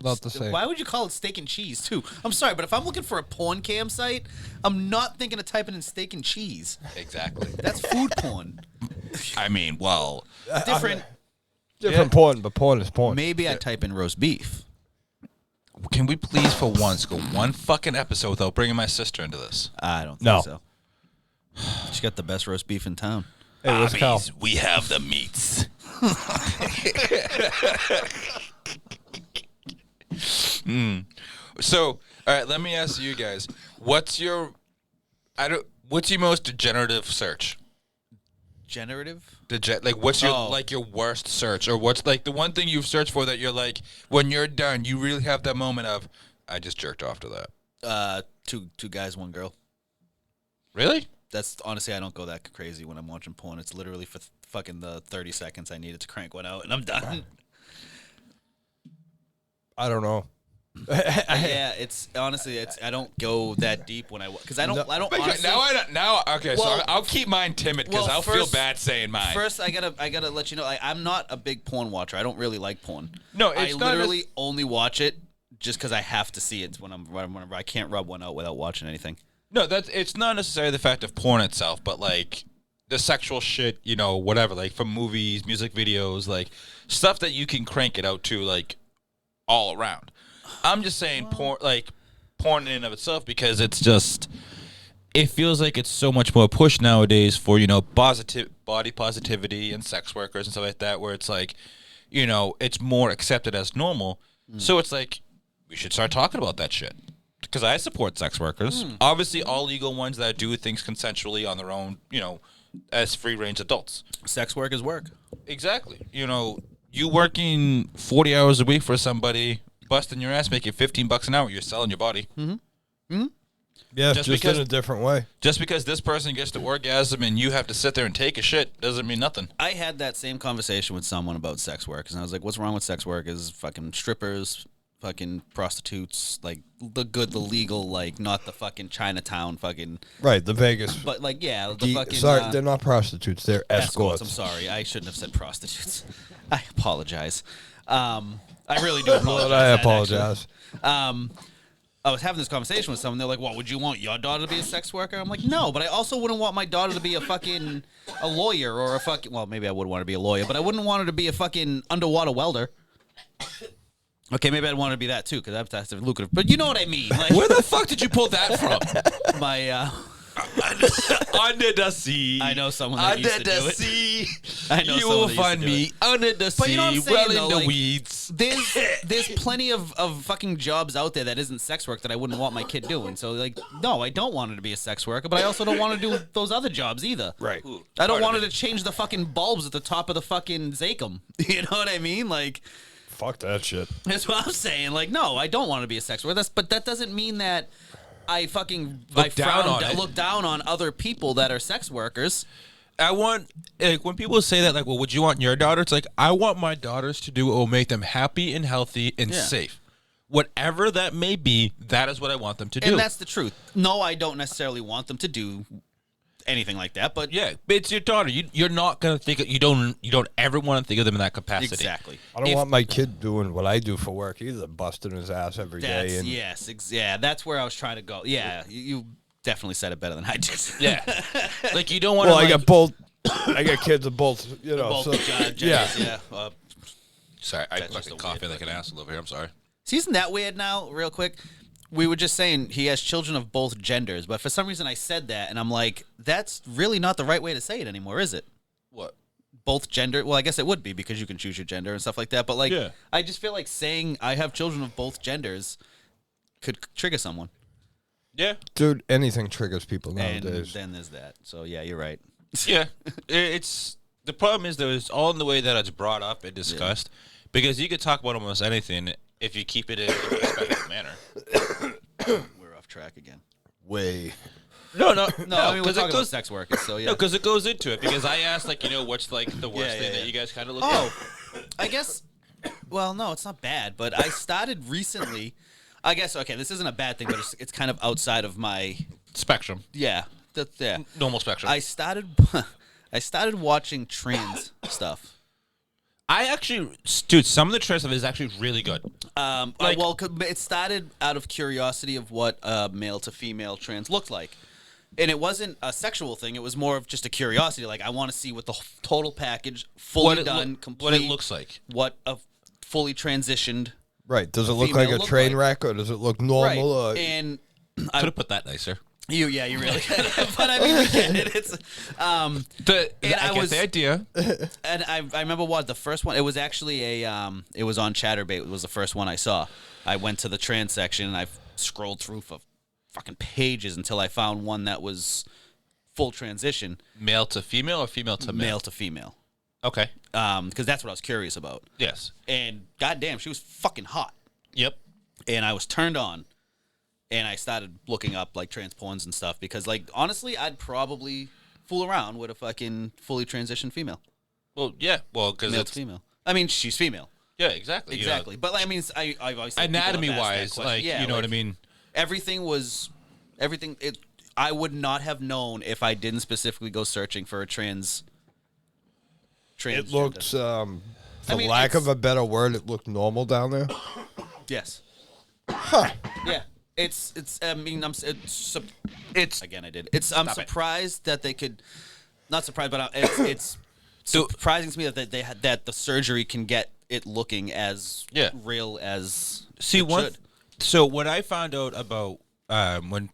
Not the same. Why would you call it Steak and Cheese too? I'm sorry, but if I'm looking for a porn campsite, I'm not thinking of typing in Steak and Cheese. Exactly. That's food porn. I mean, well, Different. Different porn, but porn is porn. Maybe I type in roast beef. can we please for once go one fucking episode without bringing my sister into this? I don't think No. so. She got the best roast beef in town. Hey, where's Cal? Abby's, we have the meats. So, all right, let me ask you guys, what's your most degenerative search? Generative? Like, what's your Oh. like your worst search, or what's like the one thing you've searched for that you're like, when you're done, you really have that moment of, I just jerked off to that. Two guys, one girl. Really? That's honestly, I don't go that crazy when I'm watching porn. It's literally for fucking the 30 seconds I needed to crank one out, and I'm done. I don't know. Yeah, it's honestly, I don't go that deep when because I don't Okay, honestly. okay, Well, so I'll keep mine timid because well, I'll feel first- bad saying mine. First, I gotta let you know, I'm not a big porn watcher. I don't really like porn. No, I it's not literally only watch it just because I have to see it whenever I can't rub one out without watching anything. No, it's not necessarily the fact of porn itself, but like the sexual shit, you know, whatever, like from movies, music videos, like stuff that you can crank it out to, like all around. I'm just saying porn in and of itself because it's just, it feels like it's so much more pushed nowadays for, you know, body positivity and sex workers and stuff like that, where it's like, you know, it's more accepted as normal. So it's like, we should start talking about that shit. Because I support sex workers. Obviously, all legal ones that do things consensually on their own, you know, as free-range adults. Sex work is work. Exactly. You know, you working 40 hours a week for somebody, busting your ass, making $15 an hour, you're selling your body. Yeah, Just just because- in a different way. Just because this person gets to orgasm and you have to sit there and take a shit doesn't mean nothing. I had that same conversation with someone about sex work, and I was like, "What's wrong with sex work? Is fucking strippers, fucking prostitutes, like the legal, like not the fucking Chinatown, fucking, Right, the Vegas. but like yeah, the fucking." Sorry, they're not prostitutes. They're escorts. I'm sorry, I shouldn't have said prostitutes. I apologize. I really do apologize. But I actually. apologize. I was having this conversation with someone. They're like, "Well, would you want your daughter to be a sex worker?" I'm like, "No, but I also wouldn't want my daughter to be a lawyer or a fucking. Well, maybe I would want her to be a lawyer, but I wouldn't want her to be a fucking underwater welder." Okay, maybe I'd want her to be that too, because that's lucrative. But you know what I mean? Like, Where the fuck did you pull that from? my Under the sea. I know someone that used to do it. sea. I know You someone will that used to find do me it. under the sea, But you know what I'm saying, well though, in the like, weeds. There's plenty of fucking jobs out there that isn't sex work that I wouldn't want my kid doing. So like, no, I don't want her to be a sex worker, but I also don't want her to do those other jobs either. Right. I don't want her to change the fucking bulbs at the top of the fucking Zachem. You know what I mean? Like, Fuck that shit. that's what I'm saying. Like, no, I don't want to be a sex worker. But that doesn't mean that I fucking Look down on it. other people that are sex workers. I want, like, when people say that, like, well, would you want your daughter? It's like, I want my daughters to do what will make them happy and healthy and Yeah. safe. Whatever that may be, that is what I want them to do. And that's the truth. No, I don't necessarily want them to do anything like that, but yeah, but it's your daughter. You're not gonna think you don't ever want to think of them in that capacity. exactly. I don't want my kid doing what I do for work either, busting his ass every day. That's And yeah, that's where I was trying to go. Yeah, you definitely said it better than I did. Yeah, like you don't want. well, to, I got both. I got kids of both. You know, Both so, genders, yeah. yeah. Sorry, I That's just fucking a coughing weird like an asshole over here. I'm sorry. See, isn't that weird now? Real quick, we were just saying he has children of both genders, but for some reason I said that, and I'm like, that's really not the right way to say it anymore, is it? What? Both gender. Well, I guess it would be because you can choose your gender and stuff like that. But like, Yeah. I just feel like saying I have children of both genders could trigger someone. Yeah, Dude, anything triggers people And nowadays. then there's that. So yeah, you're right. yeah. It's the problem is though it's all in the way that it's brought up and discussed, because you could talk about almost anything if you keep it in a respectful manner. We're off track again. Way. No, I mean we're because talking about sex workers. So yeah. No, because it goes into it. Because I asked, like, what's like the worst Yeah, thing yeah. that you guys kind of look Oh, at? I guess. Well, no, it's not bad. But I started recently. I guess okay, this isn't a bad thing, but it's kind of outside of my Spectrum, yeah. normal spectrum. I started watching trans stuff. I actually, dude, some of the trans stuff is actually really good. Like- Well, it started out of curiosity of what male to female trans looked like. And it wasn't a sexual thing. It was more of just a curiosity. Like, I want to see what the total package, fully done, complete. what it looks like. What a fully transitioned. Right. Does it look female like a look train like. wreck or does it look normal? Or, And Could have put that nicer. you really could. But I mean, we get it. It's, and I get the idea. and I remember what the first one. It was actually it was on Chatterbait. It was the first one I saw. I went to the trans section and I scrolled through for fucking pages until I found one that was full transition, Male to female or female to male? male to female. Okay. Because that's what I was curious about. Yes. And goddamn, she was fucking hot. Yep. And I was turned on. and I started looking up like trans porns and stuff because, like, honestly, I'd probably fool around with a fucking fully transitioned female, Well, yeah. Well, because male it's to female. I mean, she's female, yeah, exactly. exactly. But like, I mean, I've always seen people have Anatomy asked that wise, question. like Yeah, you know what I like, mean. Everything. I would not have known if I didn't specifically go searching for a trans. It looked, for mean, lack it's- of a better word, it looked normal down there. Yes. Yeah. It's. I mean, it's. Again, I did. I'm surprised that they could. Not surprised, but it's surprising to me that they had that the surgery can get it looking as real as. See it one. should. So what I found out about when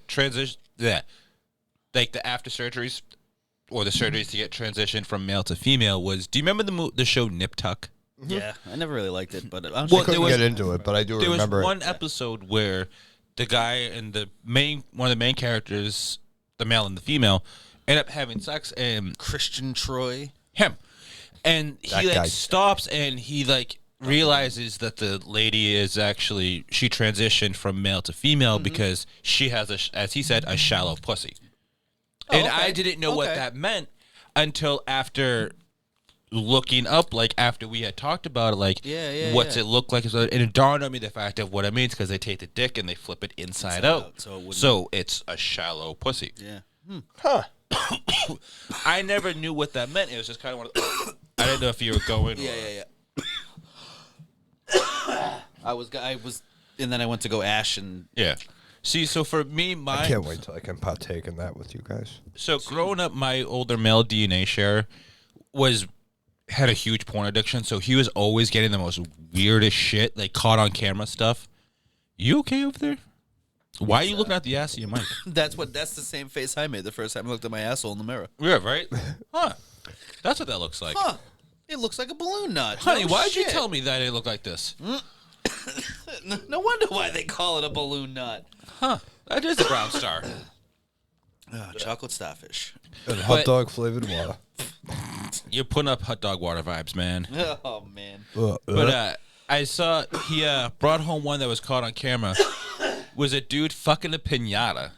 transition, like the after surgeries or the surgeries to get transitioned from male to female was. Do you remember the show Nip Tuck? Yeah, I never really liked it, but I Well, couldn't get into it, but I do There was remember one it. episode where the guy and one of the main characters, the male and the female, end up having sex, and Christian Troy. him, and he That like guy. stops and he like realizes that the lady is actually she transitioned from male to female because she has as he said, a shallow pussy, and okay. I didn't know what Okay. that meant until after looking up, like after we had talked about it, like what's it look like, and it dawned on me the fact of what it means because they take the dick and they flip it inside out, so it's a shallow pussy. Yeah. I never knew what that meant. It was just kind of one of I didn't know if you were going. Yeah. I was, and then I went to go ash and Yeah. See, so for me, I can't wait till I can partake in that with you guys. So growing up, my older male DNA share had a huge porn addiction, so he was always getting the most weirdest shit, like caught on camera stuff. You okay over there? Why are you looking at the ass of your mic? that's the same face I made the first time I looked at my asshole in the mirror. Yeah, right? Huh. That's what that looks like. Huh. It looks like a balloon nut. Honey, No why'd you shit. tell me that it looked like this? No wonder why they call it a balloon nut. Huh. That is a brown star. Chocolate starfish. And hot But- dog flavored water. You're putting up hot dog water vibes, man. Oh man. But I saw he brought home one that was caught on camera. Was a dude fucking a pinata,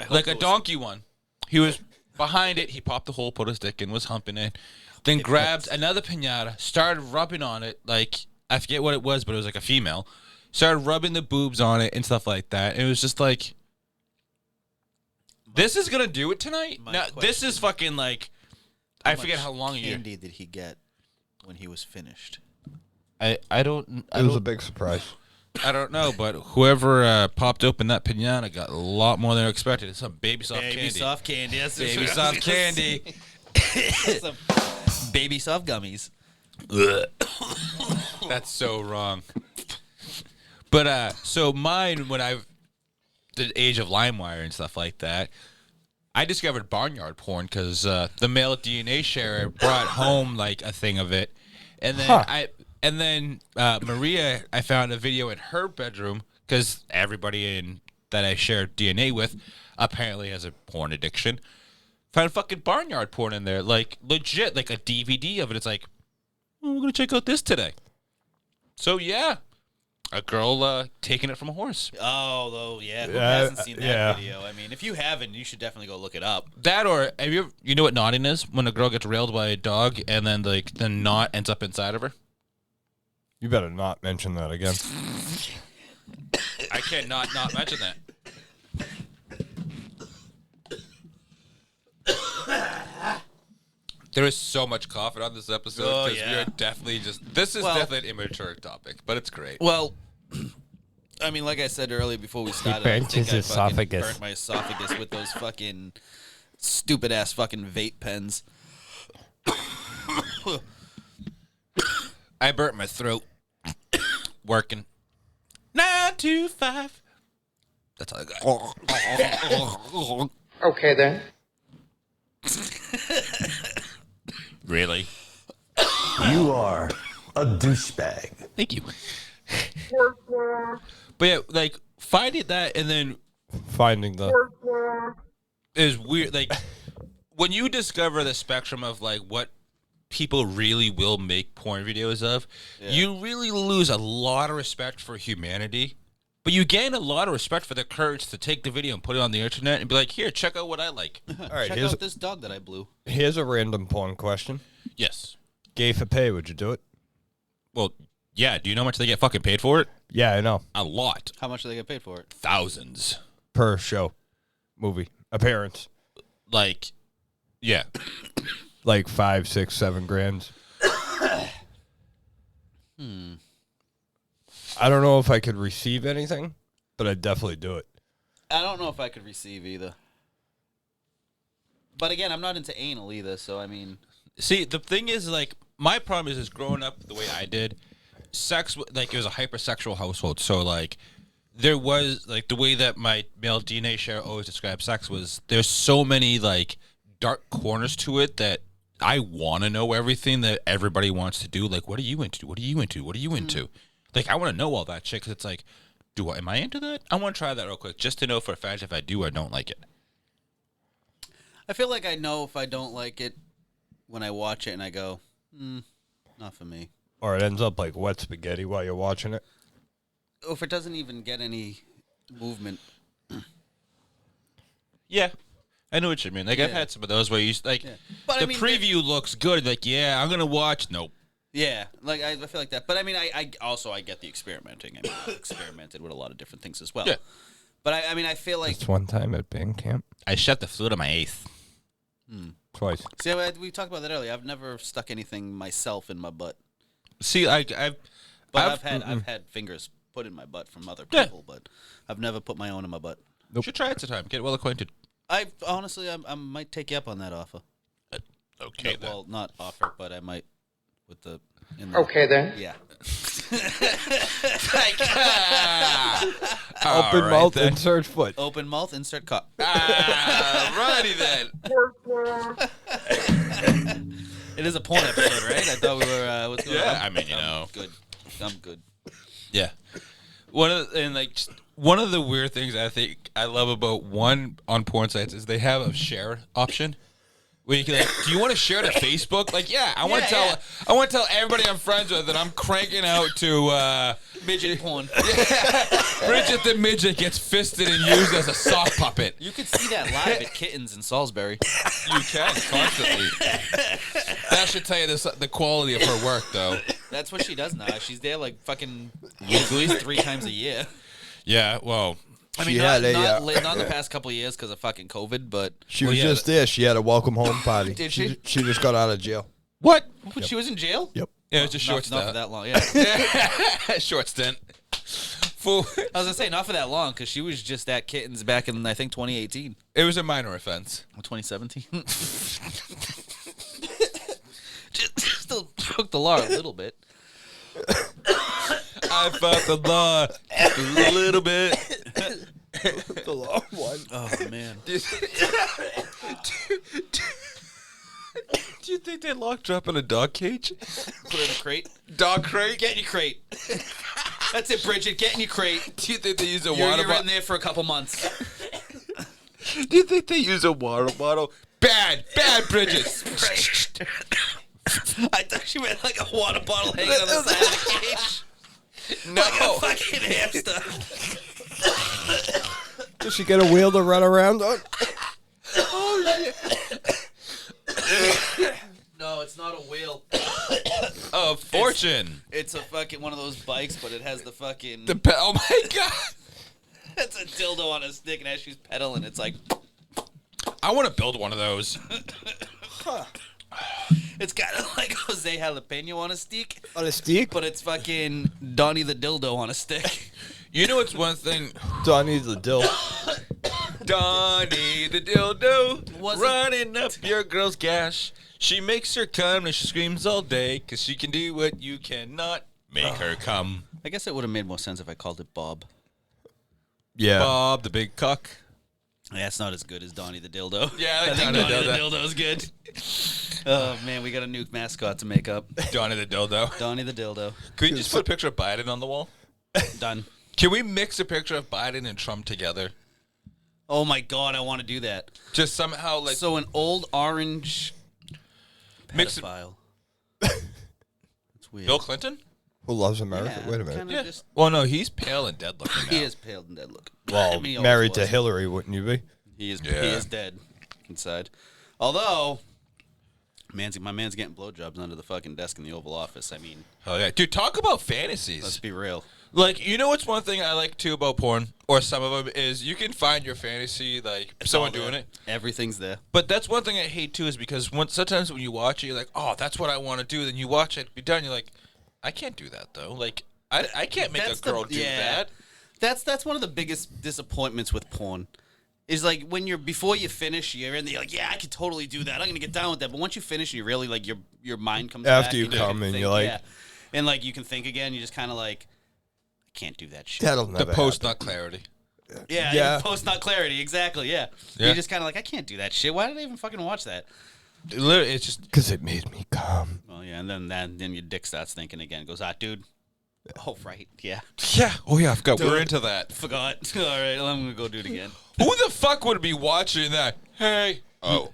like a donkey one. He was behind it. He popped the hole, put his dick in, was humping it, then grabbed another pinata, started rubbing on it. Like I forget what it was, but it was like a female. Started rubbing the boobs on it and stuff like that. And it was just like, this is gonna do it tonight. My Now this is fucking like, I forget how long you. candy did he get when he was finished? I don't. It was a big surprise. I don't know, but whoever popped open that pinata got a lot more than expected. It's some baby soft candy. soft candy. That's Baby soft candy. Some baby soft gummies. That's so wrong. But so mine, when the age of LimeWire and stuff like that, I discovered barnyard porn because the male DNA sharer brought home like a thing of it, and then Maria, I found a video in her bedroom because everybody that I shared DNA with apparently has a porn addiction. Found fucking barnyard porn in there, like legit, like a DVD of it. It's like, oh, we're gonna check out this today. So yeah, a girl taking it from a horse. Oh, though, yeah. Who Yeah, hasn't seen that yeah. video? I mean, if you haven't, you should definitely go look it up. That or have you know what knotting is? When a girl gets railed by a dog and then like the knot ends up inside of her. You better not mention that again. I can't not mention that. There is so much coughing on this episode Oh, because we yeah. are definitely this is Well- definitely an immature topic, but it's great. Well, I mean, like I said earlier before we started, I burnt think his I fucking esophagus. burnt my esophagus with those fucking stupid ass fucking vape pens. I burnt my throat working 9 to 5. That's all I got. Okay then. Really? You are a douchebag. Thank you. But yeah, like finding that and then Finding the is weird. Like when you discover the spectrum of like what people really will make porn videos of, you really lose a lot of respect for humanity But you gain a lot of respect for the courage to take the video and put it on the internet and be like, here, check out what I like. All right, Check out this dog that I blew. here's a random porn question. Yes. Gay for pay, would you do it? Well, yeah. Do you know how much they get fucking paid for it? Yeah, I know. A lot. How much do they get paid for it? Thousands. Per show, movie, appearance. Like, yeah. Like 5, 6, 7 grand. I don't know if I could receive anything, but I'd definitely do it. I don't know if I could receive either. But again, I'm not into anal either, so I mean... See, the thing is, like, my problem is growing up the way I did, sex, like, it was a hypersexual household. So, like, there was, like, the way that my male DNA share always described sex was there's so many, like, dark corners to it that I want to know everything that everybody wants to do. Like, what are you into? What are you into? What are you into? Like, I want to know all that shit because it's like, am I into that? I want to try that real quick just to know for a fact if I do or don't like it. I feel like I know if I don't like it when I watch it and I go, not for me. Or it ends up like wet spaghetti while you're watching it. Or if it doesn't even get any movement. Yeah. I know what you mean. Like, I've Yeah. had some of those where you, like, But the I mean, preview looks good. Like, yeah, I'm going to watch. Nope. Yeah, like I feel like that. But I mean, I also I get the experimenting. I mean, I've experimented with a lot of different things as well. Yeah. But I mean, I feel like... Just one time at band camp. I shut the fluid on my eighth. Twice. See, we talked about that earlier. I've never stuck anything myself in my butt. See, But I've had fingers put in my butt from other Yeah. people, but I've never put my own in my butt. you should try it sometime. Get well acquainted. I honestly, I might take you up on that offer. Okay, then. Well, not offer, but I might with the. Okay, then. Yeah. Open right, mouth, then. insert foot. Open mouth, insert cock. Righty then. It is a porn episode, right? I thought we were. What's going on? Yeah, I mean, you know. Good. I'm good. Yeah. One of the weird things I think I love about one on porn sites is they have a share option. Where you can like, do you want to share to Facebook? Like, yeah, I want to tell everybody I'm friends with that I'm cranking out to Midget porn. Bridget the midget gets fisted and used as a sock puppet. You could see that live at Kittens in Salisbury. You can constantly. That should tell you the quality of her work, though. That's what she does now. She's there like fucking at least 3 times a year. Yeah, well, I mean, She not, had a, not the past couple of years because of fucking COVID, but She was just there. She had a welcome home party. Did she? She just got out of jail. what? she was in jail. Yep. Yeah, it was just short Not for stint. that long. Yeah, Short stint. Fool. I was gonna say not for that long because she was just at Kittens back in I think 2018 It was a minor offense. or 2017. Just still broke the law a little bit. I fought the law a little bit. The long one. Oh man. Do you think they locked her up in a dog cage? Put her in a crate. Dog crate? Get in your crate. That's it, Bridget. Get in your crate. Do you think they use a You're water in bottle? there for a couple months. Do you think they use a water bottle? Bad, Bridget. I thought she meant like a water bottle hanging on the side of the cage. No. Like a fucking hamster. Does she get a wheel to run around on? No, it's not a wheel. Of fortune. It's a fucking one of those bikes, but it has the fucking. Oh my god. It's a dildo on a stick, and as she's pedaling, it's like. I want to build one of those. It's kind of like Jose Jalapeno on a stick, On a stick? but it's fucking Donnie the dildo on a stick. You know what's one thing? Donnie the dill. Donnie the dildo Was it- running up your girl's gash. She makes her come and she screams all day because she can do what you cannot make her come. I guess it would have made more sense if I called it Bob. Yeah. Bob the big cuck. Yeah, it's not as good as Donnie the dildo. Yeah, I I think Donnie Donnie the the dildo's good. Oh man, we got a new mascot to make up. Donnie the dildo. Donnie the dildo. Can we just put a picture of Biden on the wall? Done. Can we mix a picture of Biden and Trump together? Oh my god, I want to do that. Just somehow like So an old orange mix it. pedophile. That's weird. Bill Clinton? Who loves America? Yeah, Wait a minute. kinda Yeah. just- Well, no, he's pale and dead looking now. he is pale and dead looking. Well, I mean, he always married to was. Hillary, wouldn't you be? He is. Yeah. He is dead inside. Although, my man's getting blowjobs under the fucking desk in the Oval Office. I mean, Oh yeah, dude. Talk about let's fantasies. be real. Like, you know what's one thing I like too about porn, or some of them, is you can find your fantasy, like someone all there. doing it. Everything's there. But that's one thing I hate too, is because sometimes when you watch it, you're like, oh, that's what I want to do. Then you watch it be done. You're like, I can't do that though. Like, I can't make That's a girl the- do yeah. that. That's one of the biggest disappointments with porn. Is like when before you finish, you're in there, you're like, yeah, I could totally do that. I'm gonna get down with that. But once you finish, and you really like your mind comes After back you and come can and think, you're like- yeah. And like you can think again. You just kind of like, I can't do that shit. That'll The never post happen. nut clarity. Yeah, Yeah. post not clarity, exactly. Yeah. Yeah. You're just kind of like, I can't do that shit. Why did I even fucking watch that? Literally, it's just Because it made me come. Well, yeah, and then your dick starts thinking again. Goes, dude. Oh, right. Yeah. yeah. Oh yeah, I forgot. We're into that. Forgot. All right, well, I'm gonna go do it again. Who the fuck would be watching that? Hey. Oh.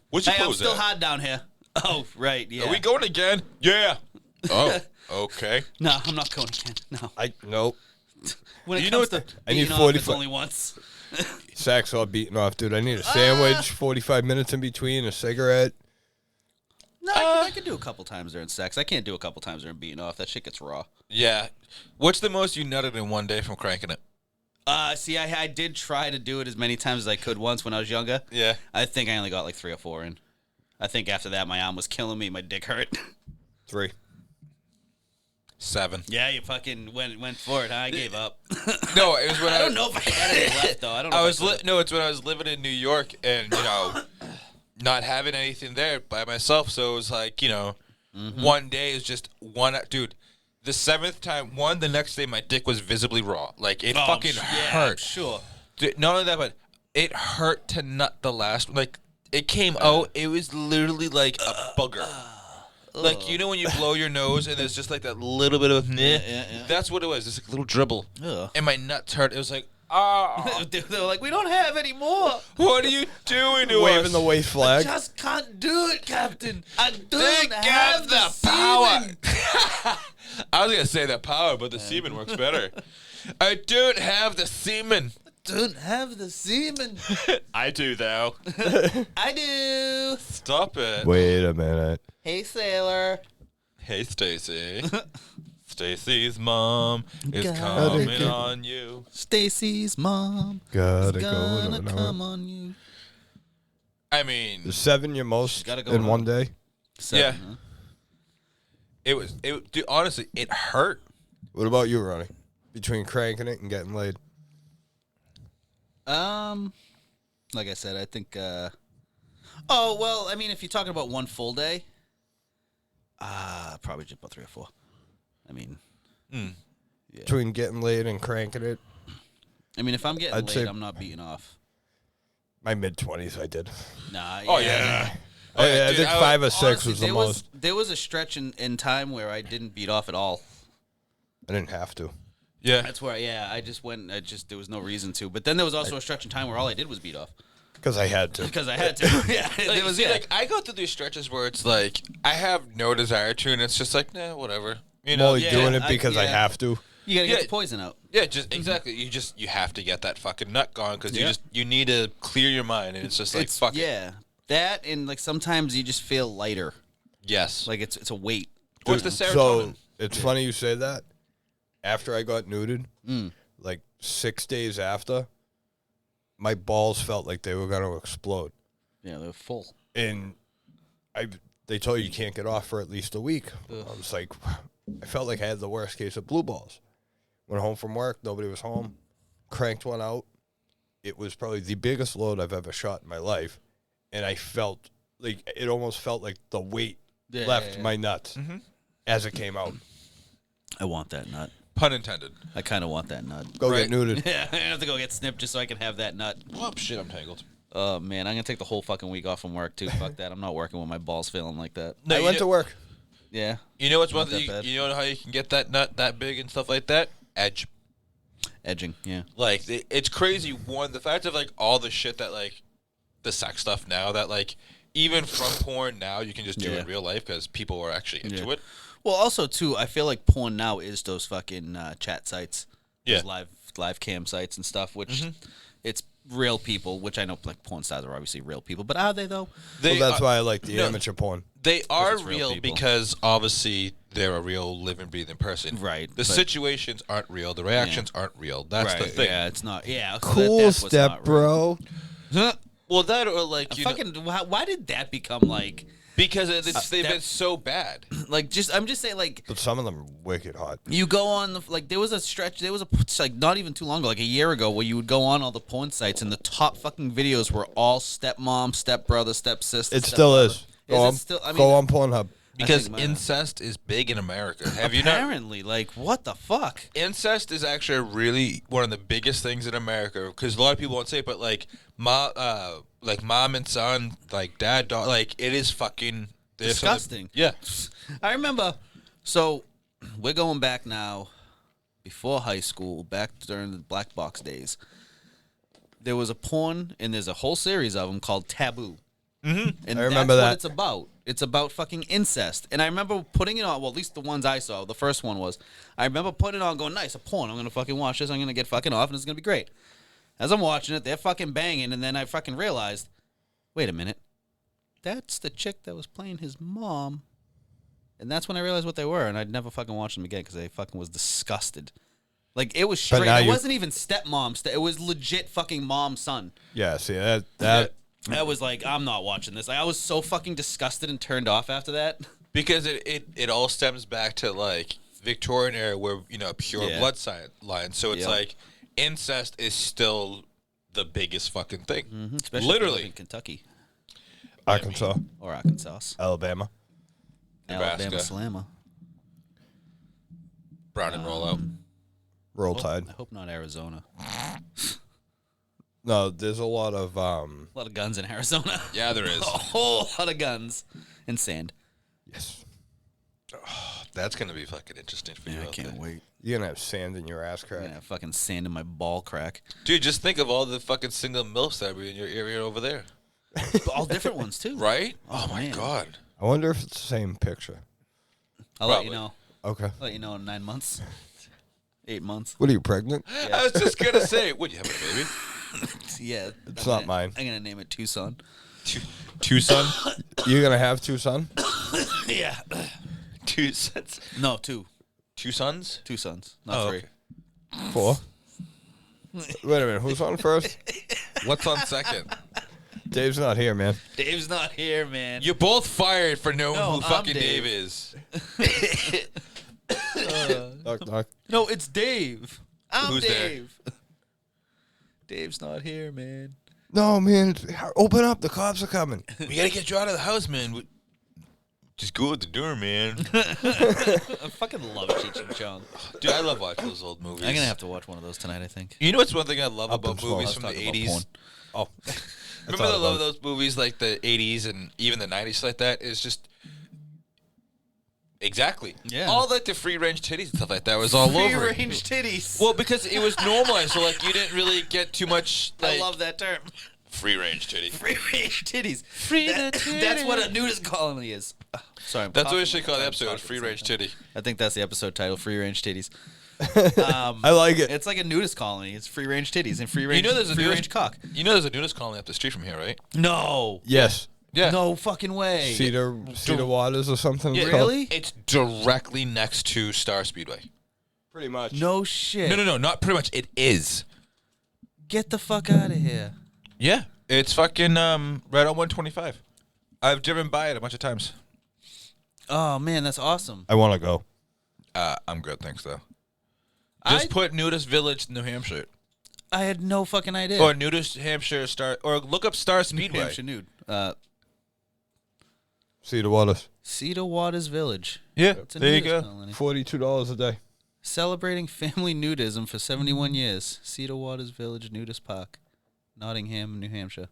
What's your Hey, I'm clothes still at? hot down here. Oh, right. Yeah. Are we going again? Yeah. Oh. Okay. No, I'm not going again. No. Nope. When it You know comes what to I need beating off, 45 it's only once. Sack's all beaten off, dude. I need a sandwich, 45 minutes in between, a cigarette. No, I could do a couple times during sex. I can't do a couple times during beating off. That shit gets raw. Yeah. What's the most you nutted in one day from cranking it? See, I did try to do it as many times as I could once when I was younger. Yeah. I think I only got like 3 or 4 in. I think after that, my arm was killing me. My dick hurt. 3. 7. Yeah, you fucking went for it, huh? I gave up. No, it was when I don't know if I had any left, though. I don't know. I if was could've- no, it's when I was living in New York and not having anything there by myself. So it was like one day is just one dude. The 7th time, the next day my dick was visibly raw. Like it fucking yeah, hurt. Sure. Dude, not only that, but it hurt to nut the last. Like it came out, it was literally like a booger. Like when you blow your nose and there's just like that little bit of yeah. That's what it was. Just like a little dribble. Ugh. And my nuts hurt. It was like, oh, They were like, we don't have any more. what are you doing to us? Waving the white flag. Just can't do it, Captain. I They don't have the power. semen. I was gonna say the power, but the semen works better. I don't have the semen. Don't have the semen. I do though. I do. Stop it. Wait a minute. Hey, sailor. Hey, Stacy. Stacy's mom is Gotta coming go. on you. Stacy's mom Gotta is go. gonna No, come no. on you. I mean, The 7 your most gotta go in on. one day? yeah. Huh? Dude, honestly, it hurt. What about you, Ronnie? Between cranking it and getting laid? Like I said, I think. Oh well, I mean, if you're talking about one full day, probably just about 3 or 4. I mean, Between getting laid and cranking it? if I'm getting I'd laid, say- I'm not beating off. My mid-20s I did. Nah. Oh yeah. Oh, yeah, I dude, think 5 or 6 Honestly, was the there most. There was a stretch in time where I didn't beat off at all. I didn't have to. Yeah. That's where, I just went. There was no reason to. But then there was also a stretch in time where all I did was beat off Because I had to. because I had to. Yeah, Like, it was. see, Yeah. like I go through these stretches where it's like I have no desire to, and it's just like, nah, whatever. You I'm know, only yeah, doing it I- because I yeah. have to. You gotta get Yeah. the poison out. yeah, just exactly. You have to get that fucking nut gone because Yeah. you need to clear your mind, and it's just like fuck it. yeah. That and like sometimes you just feel lighter. Yes. Like it's a weight. What's the serotonin? So it's funny you say that. After I got nuded, like 6 days after, my balls felt like they were going to explode. Yeah, they're full. And they told you can't get off for at least a week. I was like, I felt like I had the worst case of blue balls. Went home from work, nobody was home, cranked one out. It was probably the biggest load I've ever shot in my life. And I felt like it almost felt like the weight Yeah, left yeah. my nuts as it came out. I want that nut. Pun intended. I kind of want that nut. Go Right. get nuded. Yeah, I have to go get snipped just so I can have that nut. Oh shit, I'm tangled. Oh man, I'm gonna take the whole fucking week off from work too. Fuck that. I'm not working with my balls feeling like that. No, I you went know- to work. Yeah. You know what's one Not that thing? bad. You know how you can get that nut that big and stuff like that? Edge. Edging. Yeah. Like it's crazy. One, the fact of like all the shit that like the sex stuff now that like even from porn now you can just do Yeah. in real life because people are actually into Yeah. it. Well, also too, I feel like porn now is those fucking chat sites, those live cam sites and stuff, which it's real people. Which I know, like porn stars are obviously real people, but are they though? Well, that's why I like the amateur porn. They are it's real real people. because obviously they're a real living, breathing person. Right, The but- situations aren't real. The reactions aren't real. That's the thing. Yeah, it's not. Yeah, so Cool that's what's step, not real. bro. Well, that or like you know, Fucking, why did that become like? because they've that- been so bad. Like, I'm just saying, like, But some of them are wicked hot. you go on the like. There was a stretch. There was like not even too long ago, like a year ago, where you would go on all the porn sites, and the top fucking videos were all stepmom, stepbrother, stepsister. It still is. Is Go it on, still? I mean, go on Pornhub. Because think my- incest is big in America. Have you not? apparently, like, what the fuck? Incest is actually really one of the biggest things in America. Because a lot of people won't say it, but like mom and son, like dad, daughter, like it is fucking there's something- Disgusting. Yeah. I remember. So we're going back now, before high school, back during the black box days. There was a porn, and there's a whole series of them called Taboo. Mm-hmm. And I remember that's that. what it's about. It's about fucking incest. And I remember putting it on. Well, at least the ones I saw. The first one was. I remember putting it on, going, "Nice, a porn. I'm gonna fucking watch this. I'm gonna get fucking off, and it's gonna be great." As I'm watching it, they're fucking banging, and then I fucking realized, wait a minute, that's the chick that was playing his mom. And that's when I realized what they were, and I'd never fucking watch them again because I fucking was disgusted. Like, it was straight. now It you- wasn't even stepmom. It was legit fucking mom son. Yeah, see that. I was like, I'm not watching this. Like, I was so fucking disgusted and turned off after that. Because it all stems back to like Victorian era where pure Yeah. blood line. So it's Yep. like incest is still the biggest fucking thing. Especially if you live Literally. in Kentucky Arkansas, or Arkansas. Alabama. Nebraska. Alabama Slammer. Brown and roll out. Roll Tide. I hope not Arizona. No, there's a lot of A lot of guns in Arizona. Yeah, there is. A whole lot of guns and sand. yes. That's gonna be fucking interesting for you. I out can't there. wait. You're gonna have sand in your ass crack. I'm gonna have fucking sand in my ball crack. Dude, just think of all the fucking single milfs that are in your area over there. All different ones too. Right? Oh, Oh, my man. god. I wonder if it's the same picture. I'll let you Probably. know. Okay. I'll let you know in 9 months. 8 months. What are you pregnant? I was just gonna say, would you have a baby? Yeah. It's not mine. I'm gonna name it Tucson. Tucson? You're gonna have two son? Yeah. Two sons? No, two. Two sons? Two sons. Not Oh, three. okay. 4. Wait a minute. Who's on first? What's on second? Dave's not here, man. Dave's not here, man. You're both fired for knowing No, who I'm fucking Dave. Dave is. Knock, knock. No, it's Dave. I'm Who's there? Dave. Dave's not here, man. No, man. Open up. The cops are coming. We gotta get you out of the house, man. Just go at the door, man. I fucking love Cheech and Chong. Dude, I love watching those old movies. I'm gonna have to watch one of those tonight, I think. You know what's one thing I love Up about and Smoke. movies I was from the talking about 80s? porn. Oh. Remember I love those movies like the 80s and even the 90s like that? It's just... Exactly. Yeah. All like the free-range titties and stuff like that was all over. Free it. range titties. Well, because it was normalized, so like you didn't really get too much like... I love that term. Free-range titty. Free range titties. Free That- the titty. That's what a nudist colony is. Sorry, I'm That's what coughing we should call the all episode, time. free-range titty. I think that's the episode title, Free Range Titties. I like it. It's like a nudist colony. It's free range titties and free range, You know there's a free nudist, range cock. You know there's a nudist colony up the street from here, right? No. Yes. Yeah. No fucking way. Cedar Waters or something. Yeah. it's called? Really? It's directly next to Star Speedway. Pretty much. No shit. No, not pretty much. It is. Get the fuck out of here. Yeah. It's fucking right on 125. I've driven by it a bunch of times. Oh man, that's awesome. I want to go. I'm good, thanks though. Just put Nudist Village, New Hampshire, I had no fucking idea. or Nudist Hampshire Star, or look up Star New Speedway. Hampshire nude. Cedar Waters. Cedar Waters Village. Yeah, It's a there you nudist go. colony. $42 a day. Celebrating family nudism for 71 years. Cedar Waters Village Nudist Park, Nottingham, New Hampshire.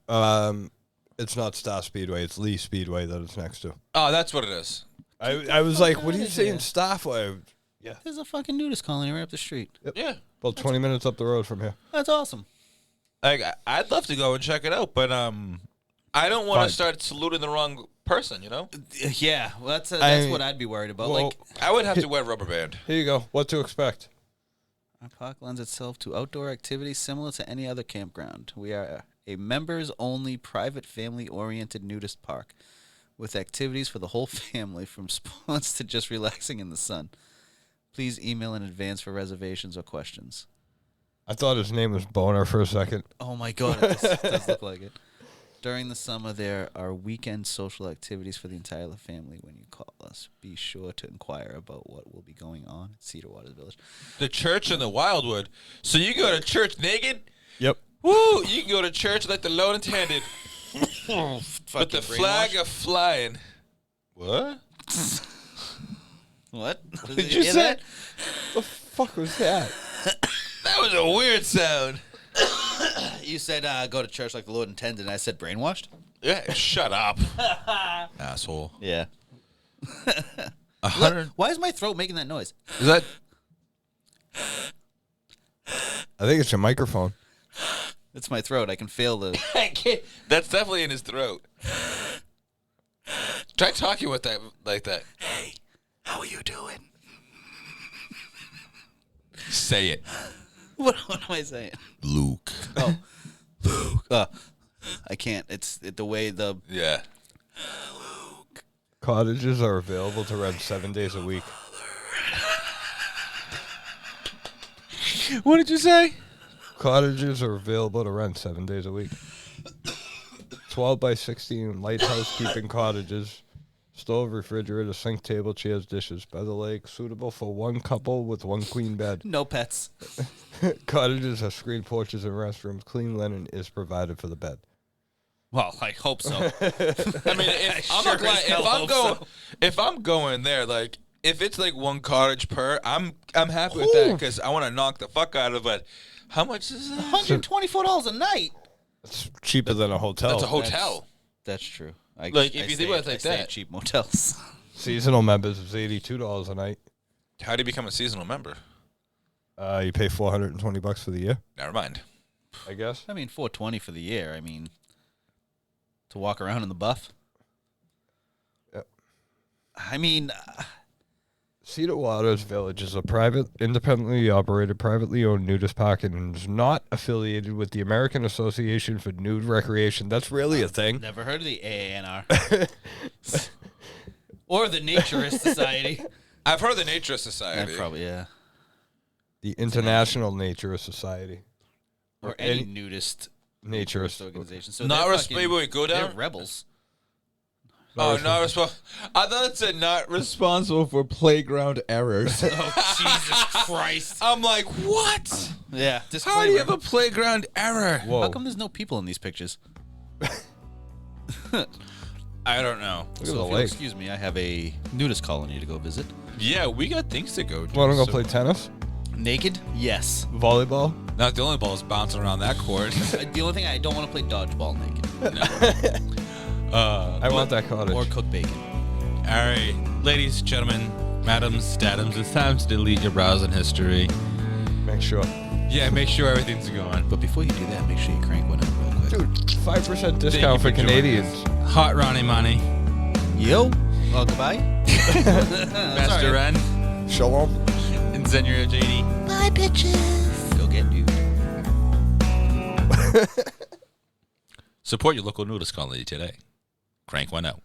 It's not Star Speedway. It's Lee Speedway that it's next to. Oh, that's what it is. I was like, what are you outta saying, here. Star for? There's a fucking nudist colony right up the street. Yeah. About 20 minutes up the road from here. That's awesome. Like I'd love to go and check it out, but I don't want Fine. to start saluting the wrong person, you know? Yeah, well, that's I- what I'd be worried about. Well, Like, I would have to wear a rubber band. here you go. What to expect? our park lends itself to outdoor activities similar to any other campground. We are a members-only, private, family-oriented nudist park with activities for the whole family, from sports to just relaxing in the sun. Please email in advance for reservations or questions. I thought his name was Boner for a second. Oh my God, it does look like it. During the summer, there are weekend social activities for the entire family. When you call us, be sure to inquire about what will be going on at Cedar Waters Village. The church in the Wildwood. So you go to church naked? Yep. Woo! You can go to church like the Lord intended. But the Fucking flag brainwash. of flying. What? What? Did you say? The fuck was that? That was a weird sound. You said go to church like the Lord intended, and I said brainwashed? Yeah, shut up. Asshole. Yeah. 100. Why is my throat making that noise? Is that? I think it's your microphone. It's my throat. I can feel the... I can't. That's definitely in his throat. Try talking with that like that. Hey, how are you doing? Say it. What am I saying? Luke. Oh, Luke. I can't. It's the way the... Yeah. Cottages are available to rent 7 days a week. What did you say? Cottages are available to rent 7 days a week. 12 by 16 light housekeeping cottages. Stove, refrigerator, sink, table, chairs, dishes by the lake. Suitable for one couple with one queen bed. No pets. Cottages have screened porches and restrooms. Clean linen is provided for the bed. Well, I hope so. I mean, I'm Sure not lying. as hell hope so. If I'm going there, like, if it's like one cottage per, I'm happy with that because I want to knock the fuck out of it. How much is that? $124 a night. It's cheaper than a hotel. That's a hotel. That's true. Like, if you think about it like I stay at that. cheap motels. Seasonal members is $82 a night. How do you become a seasonal member? You pay $420 for the year, Never mind. I guess. I mean, $420 for the year. I mean, to walk around in the buff. Yep. I mean, Cedar Waters Village is a private, independently operated, privately owned nudist park and is not affiliated with the American Association for Nude Recreation. That's really a thing. never heard of the AANR. Or the Naturist Society. I've heard of the Nature Society. Probably, yeah. The International Nature Society. Or any nudist Naturist organization. So Not they're responsible. Wait, go They're down. rebels. Oh, not responsible. I thought it said not responsible for playground errors. Oh, Jesus Christ. I'm like, what? Yeah. How do you have a playground error? Whoa. How come there's no people in these pictures? I don't know. Look at So the if you'll lake. excuse me, I have a nudist colony to go visit. Yeah, we got things to go do. Want to go so- play tennis? Naked? Yes. Volleyball? Not the only balls bouncing around that court. The only thing I don't want to play dodgeball naked. I want that cottage. Or cook bacon. All right, ladies, gentlemen, madams, dadums, it's time to delete your browsing history. Make sure. Yeah, make sure everything's going. But before you do that, make sure you crank one out real quick. Dude, 5% Thank you discount for joining Canadians. us. Hot Ronnie Money. Yo. Oh, goodbye. Master Ren. Shalom. And Zenyor JD. Bye, bitches. Go get dude. Support your local nudist colony today. Crank one out.